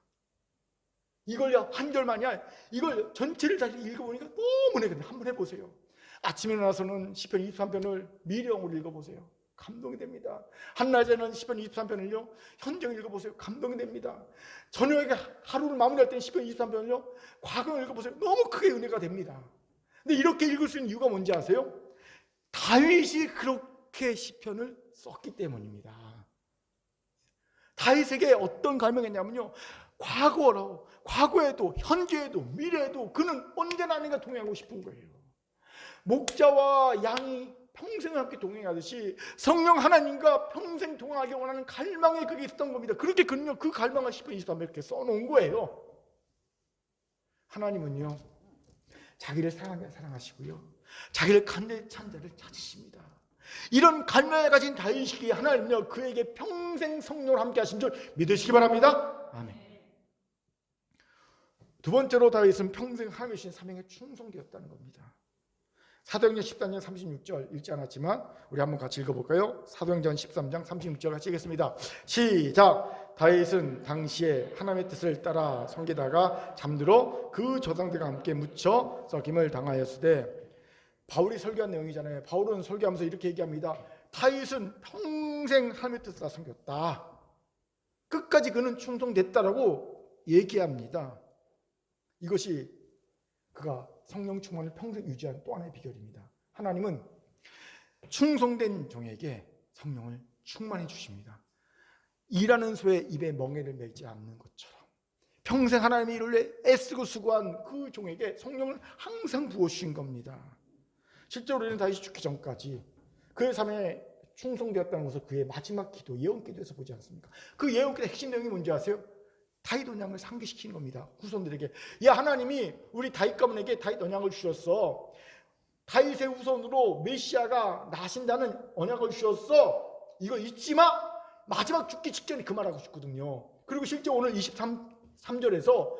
이걸요, 한 절만이야. 이걸 전체를 다시 읽어보니까 너무 내가 한번 해보세요. 아침에 일어나서는 시편 23편을 미래형으로 읽어보세요. 감동이 됩니다. 한낮에는 시편 23편을요 현재형으로 읽어보세요. 감동이 됩니다. 저녁에 하루를 마무리할 때는 시편 23편을요 과거형으로 읽어보세요. 너무 크게 은혜가 됩니다. 근데 이렇게 읽을 수 있는 이유가 뭔지 아세요? 다윗이 그렇게 시편을 썼기 때문입니다. 다윗에게 어떤 갈망이었냐면요, 과거에도 현재에도 미래에도 그는 언제나 하나님과 동행하고 싶은 거예요. 목자와 양이 평생을 함께 동행하듯이 성령 하나님과 평생 동행하기 원하는 갈망이 그게 있었던 겁니다. 그렇게 그는요, 그 갈망을 시편 23편에 이렇게 써놓은 거예요. 하나님은요, 자기를 사랑하시고요, 자기를 간절히 찾는 자를 찾으십니다. 이런 갈망을 가진 다윗이기에 하나님은요, 그에게 평생 성령을 함께 하신 줄 믿으시기 바랍니다. 아멘. 두 번째로 다윗은 평생 하나님의 주신 사명에 충성되었다는 겁니다. 사도행전 13장 36절 읽지 않았지만 우리 한번 같이 읽어볼까요? 사도행전 13장 36절 같이 읽겠습니다. 시작. 다윗은 당시에 하나님의 뜻을 따라 섬기다가 잠들어 그 조상들과 함께 묻혀 썩임을 당하였으되, 바울이 설교한 내용이잖아요. 바울은 설교하면서 이렇게 얘기합니다. 다윗은 평생 하나님의 뜻을 따라 섬겼다. 끝까지 그는 충성됐다라고 얘기합니다. 이것이 그가 성령 충만을 평생 유지한 또 하나의 비결입니다. 하나님은 충성된 종에게 성령을 충만해 주십니다. 일하는 소의 입에 멍에를 매지 않는 것처럼 평생 하나님의 일을 위해 애쓰고 수고한 그 종에게 성령을 항상 부어주신 겁니다. 실제로 우리는 다윗이 죽기 전까지 그의 삶에 충성되었다는 것을 그의 마지막 기도, 예언기도에서 보지 않습니까? 그 예언기도의 핵심 내용이 뭔지 아세요? 다윗 언약을 상기시키는 겁니다. 후손들에게. 야, 하나님이 우리 다윗 가문에게 다윗 언약을 주셨어. 다윗의 후손으로 메시아가 나신다는 언약을 주셨어. 이거 잊지 마. 마지막 죽기 직전에 그 말하고 싶거든요. 그리고 실제 오늘 23절에서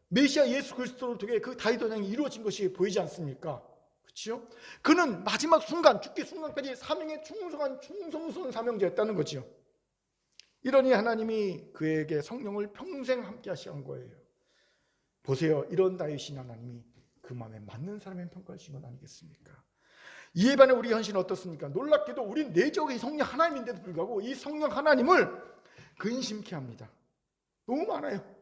메시아 예수 그리스도를 통해 그 다윗 언약이 이루어진 것이 보이지 않습니까? 그렇죠? 그는 마지막 순간, 죽기 순간까지 사명에 충성한 충성스러운 사명자였다는 거죠. 이러니 하나님이 그에게 성령을 평생 함께 하시는 거예요. 보세요. 이런 다윗인 하나님이 그 마음에 맞는 사람을 평가하신 건 아니겠습니까? 이에 반해 우리 현실은 어떻습니까? 놀랍게도 우린 내적인 성령 하나님인데도 불구하고 이 성령 하나님을 근심케 합니다. 너무 많아요.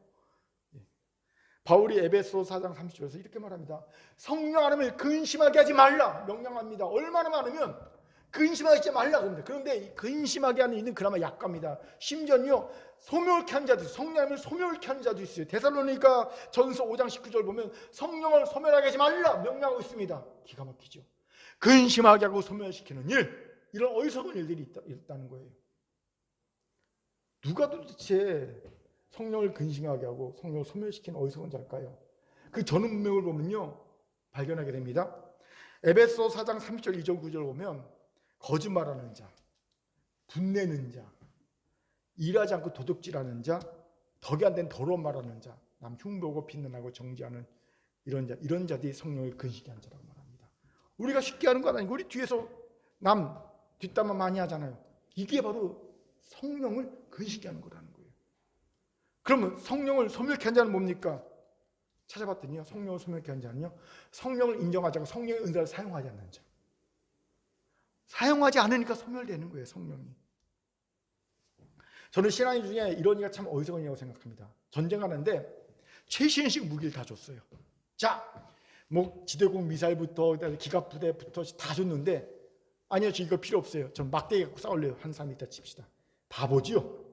바울이 에베소 4장 30절에서 이렇게 말합니다. 성령 하나님을 근심하게 하지 말라 명령합니다. 얼마나 많으면 근심하지 말라 그럽니다. 그런데 근심하게 하는 이는 그나마 약합니다. 심지어는요 소멸케 한 자도 있어요. 성령 하나님을 소멸케 하는 자도 있어요. 데살로니가 전서 5장 19절 보면 성령을 소멸하게 하지 말라 명령하고 있습니다. 기가 막히죠. 근심하게 하고 소멸시키는 일, 이런 어리석은 일들이 있다는 거예요. 누가 도대체 성령을 근심하게 하고 성령을 소멸시키는 어리석은 자일까요? 그 전후 문맥을 보면요 발견하게 됩니다. 에베소 4장 30절 2절 9절 보면 거짓말하는 자, 분내는 자, 일하지 않고 도둑질하는 자, 덕이 안 된 더러운 말하는 자, 남 흉보고 비난하고 정죄하는 이런 자들이 성령을 근심하게 한 자라고 말합니다. 우리가 쉽게 하는 건 아니고 우리 뒤에서 남 뒷담화 많이 하잖아요. 이게 바로 성령을 근심하게 하는 거라는 거예요. 그러면 성령을 소멸케 한 자는 뭡니까? 찾아봤더니요. 성령을 소멸케 한 자는요. 성령을 인정하지 않고 성령의 은사를 사용하지 않는 자. 사용하지 않으니까 소멸되는 거예요. 성령이. 저는 신앙인 중에 이런 이가 참 어리석은 이라고 생각합니다. 전쟁하는데 최신식 무기를 다 줬어요. 자, 뭐 지대공 미사일부터 기갑부대부터 다 줬는데 아니요, 저 이거 필요 없어요. 전 막대기 갖고 싸울래요. 한 사람 이따 칩시다. 바보지요.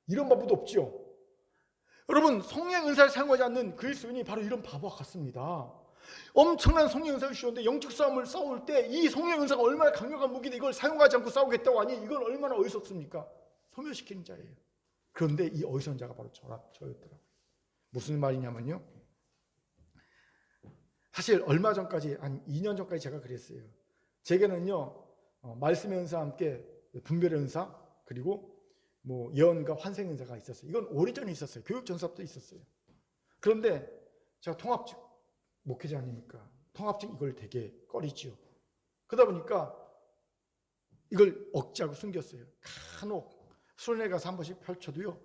이런 바보도 없지요. 여러분, 성령의 은사를 사용하지 않는 그리스도인이 바로 이런 바보와 같습니다. 엄청난 성령의 은사를 주셨는데 영적 싸움을 싸울 때 이 성령의 은사가 얼마나 강력한 무기인데 이걸 사용하지 않고 싸우겠다고 하니 이건 얼마나 어리석습니까? 소멸시키는 자예요. 그런데 이 어리석은 자가 바로 저였더라고요. 무슨 말이냐면요. 사실 얼마 전까지, 한 2년 전까지 제가 그랬어요. 제게는요, 말씀의 은사와 함께 분별의 은사, 그리고 뭐 예언과 환생 은사가 있었어요. 이건 오래전에 있었어요. 교육 전사부터 있었어요. 그런데 제가 통합직 목회자 아닙니까? 통합직 이걸 되게 꺼리지요. 그러다 보니까 이걸 억제하고 숨겼어요. 간혹 수련회 가서 한 번씩 펼쳐도요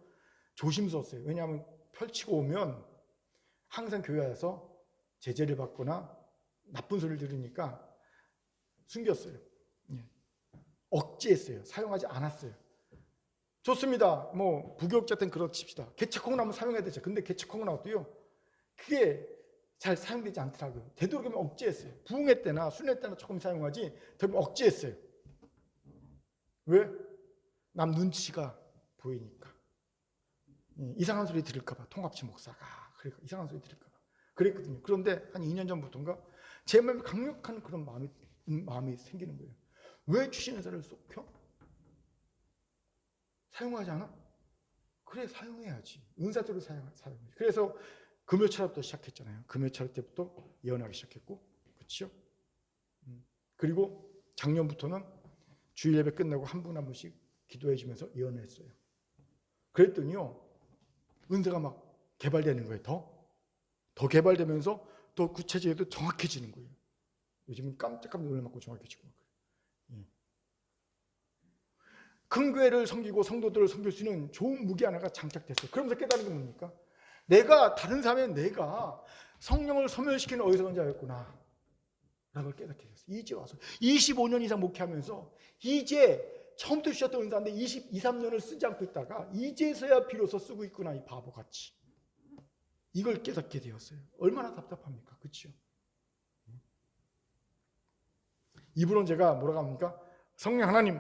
조심스러웠어요. 왜냐하면 펼치고 오면 항상 교회에서 제재를 받거나 나쁜 소리를 들으니까 숨겼어요. 억제했어요. 사용하지 않았어요. 좋습니다. 뭐 부교육자 때는 그렇칩시다. 개척홍 나무 사용해야 되죠. 근데 개척홍 나무도요 그게 잘 사용되지 않더라고요. 되도록이면 억제했어요. 부흥회 때나 순회 때나 조금 사용하지 되면 억제했어요. 왜? 남 눈치가 보이니까. 이상한 소리 들을까 봐. 통합치 목사가 그러니까 이상한 소리 들을까 봐 그랬거든요. 그런데 한 2년 전부터인가 제 마음에 강력한 그런 마음이 생기는 거예요. 왜 주신 은사를 쏟겨? 사용하지 않아? 그래, 사용해야지. 은사대로 사용해야지. 그래서 금요철학부터 시작했잖아요. 금요철학 때부터 예언하기 시작했고, 그렇죠? 그리고 작년부터는 주일 예배 끝나고 한 분 한 분씩 기도해 주면서 예언을 했어요. 그랬더니요, 은사가 막 개발되는 거예요. 더 개발되면서 더 구체적으로 정확해지는 거예요. 요즘은 깜짝깜짝 놀라고 정확해지고. 큰 교회를 섬기고 성도들을 섬길 수 있는 좋은 무기 하나가 장착됐어요. 그러면서 깨달은 게 뭡니까? 내가 다른 사람의 내가 성령을 소멸시키는 어리석은 자였구나 라는 걸 깨닫게 됐어요. 이제 와서 25년 이상 목회하면서 이제 처음부터 주셨던 은사인데 23년을 쓰지 않고 있다가 이제서야 비로소 쓰고 있구나, 이 바보같이. 이걸 깨닫게 되었어요. 얼마나 답답합니까? 그렇죠? 이분은 제가 뭐라고 합니까? 성령 하나님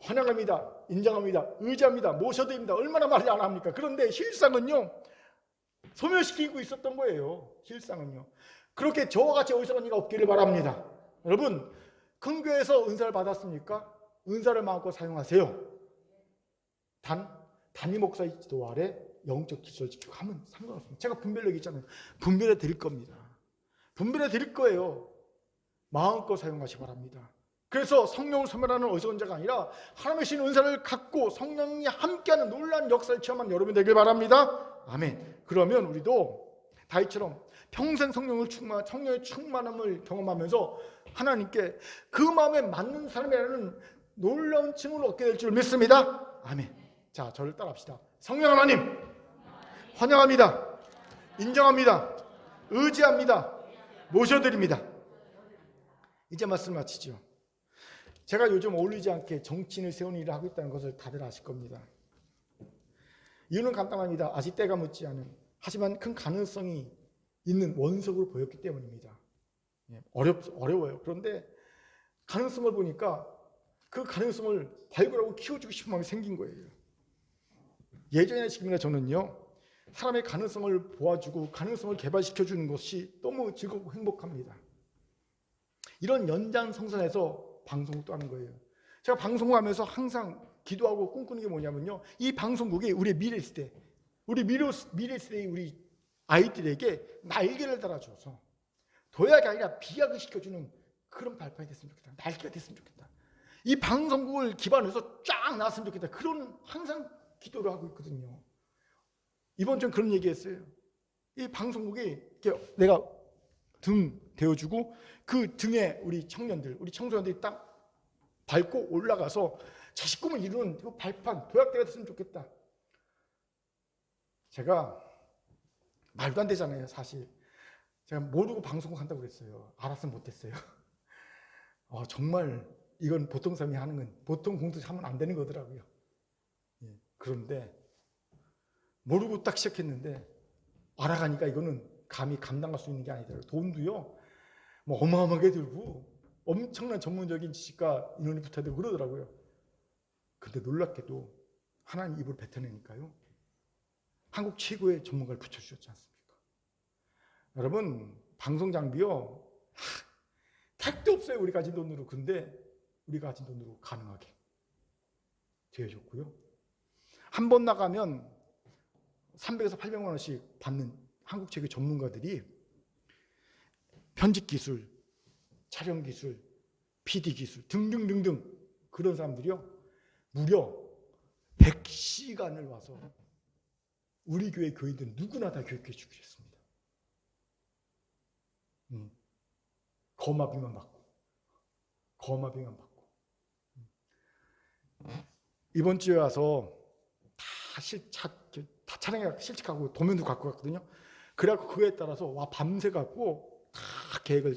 환영합니다. 인정합니다. 의지합니다. 모셔드립니다. 얼마나 말이 안 합니까? 그런데 실상은요. 소멸시키고 있었던 거예요. 실상은요. 그렇게 저와 같이 어리석은 이가 없기를 바랍니다. 여러분, 큰 교회에서 은사를 받았습니까? 은사를 마음껏 사용하세요. 단임 목사의 지도 아래 영적 질서를 지키고 하면 상관없습니다. 제가 분별력 있잖아요. 분별해 드릴 겁니다. 분별해 드릴 거예요. 마음껏 사용하시기 바랍니다. 그래서 성령을 소멸하는 어리석은 자가 아니라 하나님의 신 은사를 갖고 성령이 함께하는 놀라운 역사를 체험한 여러분 되길 바랍니다. 아멘. 그러면 우리도 다윗처럼 평생 성령의 충만함을 경험하면서 하나님께 그 마음에 맞는 사람이라는 놀라운 칭을 얻게 될 줄 믿습니다. 아멘. 자, 저를 따라합시다. 성령 하나님, 환영합니다. 인정합니다. 의지합니다. 모셔드립니다. 이제 말씀 마치죠. 제가 요즘 어울리지 않게 정치인을 세우는 일을 하고 있다는 것을 다들 아실 겁니다. 이유는 간단합니다. 아직 때가 묻지 않은, 하지만 큰 가능성이 있는 원석으로 보였기 때문입니다. 어려워요. 그런데 가능성을 보니까 그 가능성을 발굴하고 키워주고 싶은 마음이 생긴 거예요. 예전에 지금이나 저는요, 사람의 가능성을 보아주고 가능성을 개발시켜주는 것이 너무 즐겁고 행복합니다. 이런 연장성선에서 방송국도 하는 거예요. 제가 방송을 하면서 항상 기도하고 꿈꾸는 게 뭐냐면요, 이 방송국이 우리의 미래 시대, 미래 시대의 우리 아이들에게 날개를 달아줘서 도약이 아니라 비약을 시켜주는 그런 발판이 됐으면 좋겠다. 날개가 됐으면 좋겠다. 이 방송국을 기반으로 쫙 나왔으면 좋겠다. 그런 항상 기도를 하고 있거든요. 이번 주엔 그런 얘기했어요. 이 방송국이 내가 등 대어주고 그 등에 우리 청소년들이 딱 밟고 올라가서 자식 꿈을 이루는 그 발판, 도약대가 됐으면 좋겠다. 제가 말도 안 되잖아요, 사실. 제가 모르고 방송국 한다고 그랬어요. 알았으면 못했어요. 정말 이건 보통 사람이 하는 건, 보통 공도 하면 안 되는 거더라고요. 그런데 모르고 딱 시작했는데 알아가니까 이거는 감히 감당할 수 있는 게 아니더라고요. 돈도요, 뭐 어마어마하게 들고 엄청난 전문적인 지식과 인원이 붙어야 되고 그러더라고요. 근데 놀랍게도 하나님 입을 뱉어내니까요, 한국 최고의 전문가를 붙여주셨지 않습니까? 여러분, 방송 장비요, 택도 없어요, 우리 가진 돈으로. 근데 우리가 가진 돈으로 가능하게 되어줬고요. 한 번 나가면 300에서 800만 원씩 받는 한국 최고의 전문가들이 편집 기술, 촬영 기술, PD 기술 등등등등, 그런 사람들이요, 무려 100시간을 와서 우리 교회 교인들 누구나 다 교육해 주기로 했습니다. 거마비만 받고. 이번 주에 와서 다 촬영해 실측하고 도면도 갖고 갔거든요. 그래갖고 그거에 따라서 밤새 갖고 다 계획을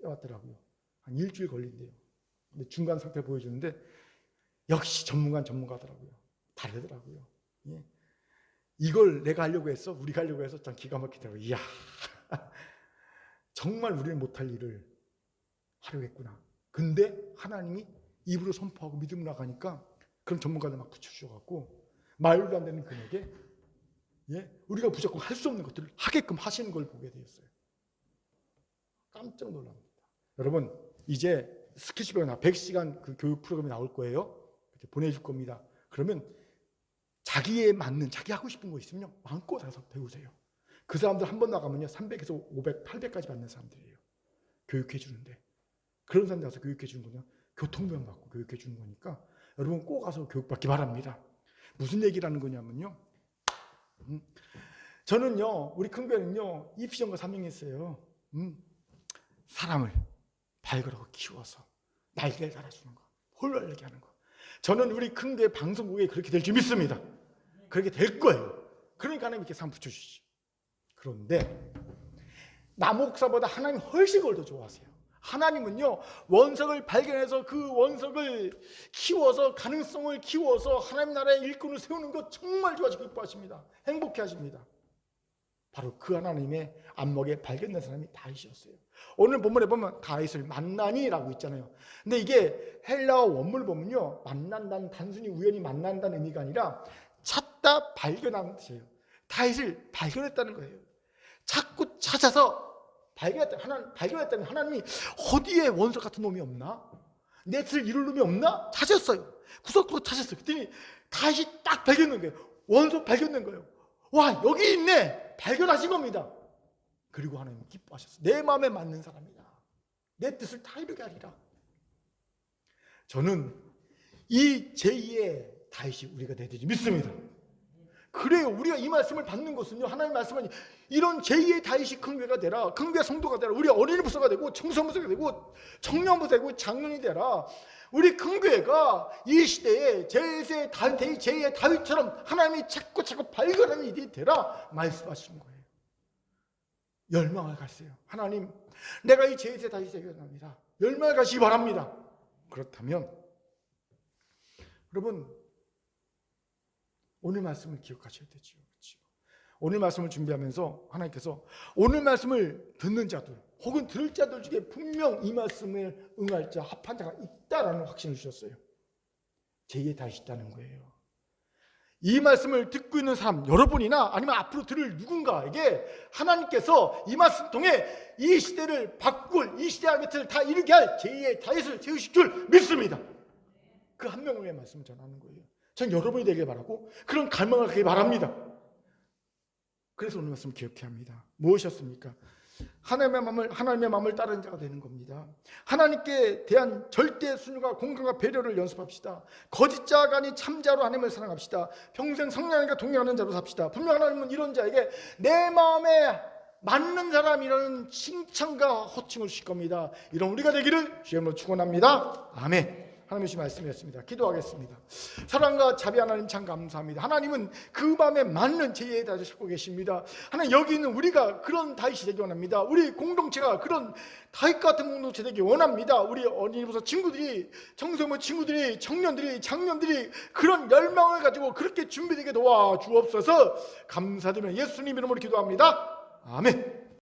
해왔더라고요. 한 일주일 걸린대요. 근데 중간 상태 보여주는데 역시 전문가더라고요. 다르더라고요. 예. 이걸 내가 하려고 했어? 우리가 하려고 해서 참 기가 막히더라고요. 이야, 정말 우리는 못할 일을 하려고 했구나. 근데 하나님이 입으로 선포하고 믿음으로 나가니까 그런 전문가들 막 붙여주셔갖고 말도 안 되는 금액에 우리가 무조건 할 수 없는 것들을 하게끔 하시는 걸 보게 되었어요. 깜짝 놀랍니다. 여러분, 이제 스케줄표가 100시간 그 교육 프로그램이 나올 거예요. 이렇게 보내줄 겁니다. 그러면 자기에 맞는, 자기 하고 싶은 거 있으면 마음껏 가서 배우세요. 그 사람들 한 번 나가면요, 300에서 500, 800까지 받는 사람들이에요. 교육해 주는데. 그런 사람들 가서 교육해 주는 거냐? 교통비용 받고 교육해 주는 거니까 여러분 꼭 가서 교육받기 바랍니다. 무슨 얘기라는 거냐면요, 저는요, 우리 큰교회는요, 이 비전과 사명이 있어요. 사람을 발굴하고 키워서 날개를 달아주는 거, 홀로알게 하는 거. 저는 우리 큰교회 방송국에 그렇게 될 줄 믿습니다. 그렇게 될 거예요. 그러니까 하나님 이렇게 상 붙여주시죠. 그런데 남목사보다 하나님 훨씬 그걸 더 좋아하세요. 하나님은요, 원석을 발견해서 그 원석을 키워서, 가능성을 키워서 하나님 나라의 일꾼을 세우는 것 정말 좋아하시고 기뻐하십니다. 행복해 하십니다. 바로 그 하나님의 안목에 발견된 사람이 다윗이었어요. 오늘 본문에 보면 다윗을 만나니라고 있잖아요. 근데 이게 헬라어 원문을 보면요, 만난다는, 단순히 우연히 만난다는 의미가 아니라 찾다, 발견하는 뜻이에요. 다윗을 발견했다는 거예요. 자꾸 찾아서 발견했다는 하나님이 어디에 원석 같은 놈이 없나? 내 뜻을 이룰 놈이 없나? 찾았어요. 구석구석 찾았어요. 그랬더니 다윗이 딱 발견된 거예요. 원석 발견된 거예요. 와, 여기 있네! 발견하신 겁니다. 그리고 하나님 기뻐하셨어요. 내 마음에 맞는 사람이다. 내 뜻을 다 이루게 하리라. 저는 이 제2의 다윗이 우리가 되지 믿습니다. 그래요. 우리가 이 말씀을 받는 것은요, 하나님의 말씀은 이런 제2의 다윗이 큰 교회가 되라, 큰 교회 성도가 되라, 우리 어린이 부서가 되고 청소년 부서가 되고 청년 부서가 되고 장년이 되라. 우리 큰 교회가 이 시대에 제2의 다윗처럼 하나님이 자꾸 발견하는 일이 되라 말씀하신 거예요. 열망을 가세요. 하나님, 내가 이 제2의 다윗에게 원합니다. 열망을 가시기 바랍니다. 그렇다면 여러분, 오늘 말씀을 기억하셔야 되죠. 그렇죠? 오늘 말씀을 준비하면서 하나님께서 오늘 말씀을 듣는 자들 혹은 들을 자들 중에 분명 이 말씀을 응할 자, 합한 자가 있다라는 확신을 주셨어요. 제2의 다윗이 있다는 거예요. 이 말씀을 듣고 있는 사람 여러분이나 아니면 앞으로 들을 누군가에게 하나님께서 이 말씀 통해 이 시대를 바꿀, 이 시대의 밑을 다 이루게 할 제2의 다윗을 세우실 줄 믿습니다. 그 한 명을 위해 말씀을 전하는 거예요. 전 여러분이 되길 바라고 그런 갈망을 갖길 바랍니다. 그래서 오늘 말씀 기억해야 합니다. 무엇이었습니까? 하나님의 마음을 따르는 자가 되는 겁니다. 하나님께 대한 절대 순종과 공감과 배려를 연습합시다. 거짓자가 아닌 참자로 하나님을 사랑합시다. 평생 성령님과 동행하는 자로 삽시다. 분명 하나님은 이런 자에게 내 마음에 맞는 사람이라는 칭찬과 호칭을 주실 겁니다. 이런 우리가 되기를 주의 이름으로 축원합니다. 아멘. 하나님의 주신 말씀이었습니다. 기도하겠습니다. 사랑과 자비 하나님 참 감사합니다. 하나님은 그 마음에 맞는 제2의 다윗을 찾고 계십니다. 하나님, 여기 있는 우리가 그런 다윗이 되기 원합니다. 우리 공동체가 그런 다윗 같은 공동체 되기 원합니다. 우리 어린이부서 친구들이, 청소년 친구들이, 청년들이, 장년들이 그런 열망을 가지고 그렇게 준비되게 도와주옵소서. 감사드리며 예수님 이름으로 기도합니다. 아멘.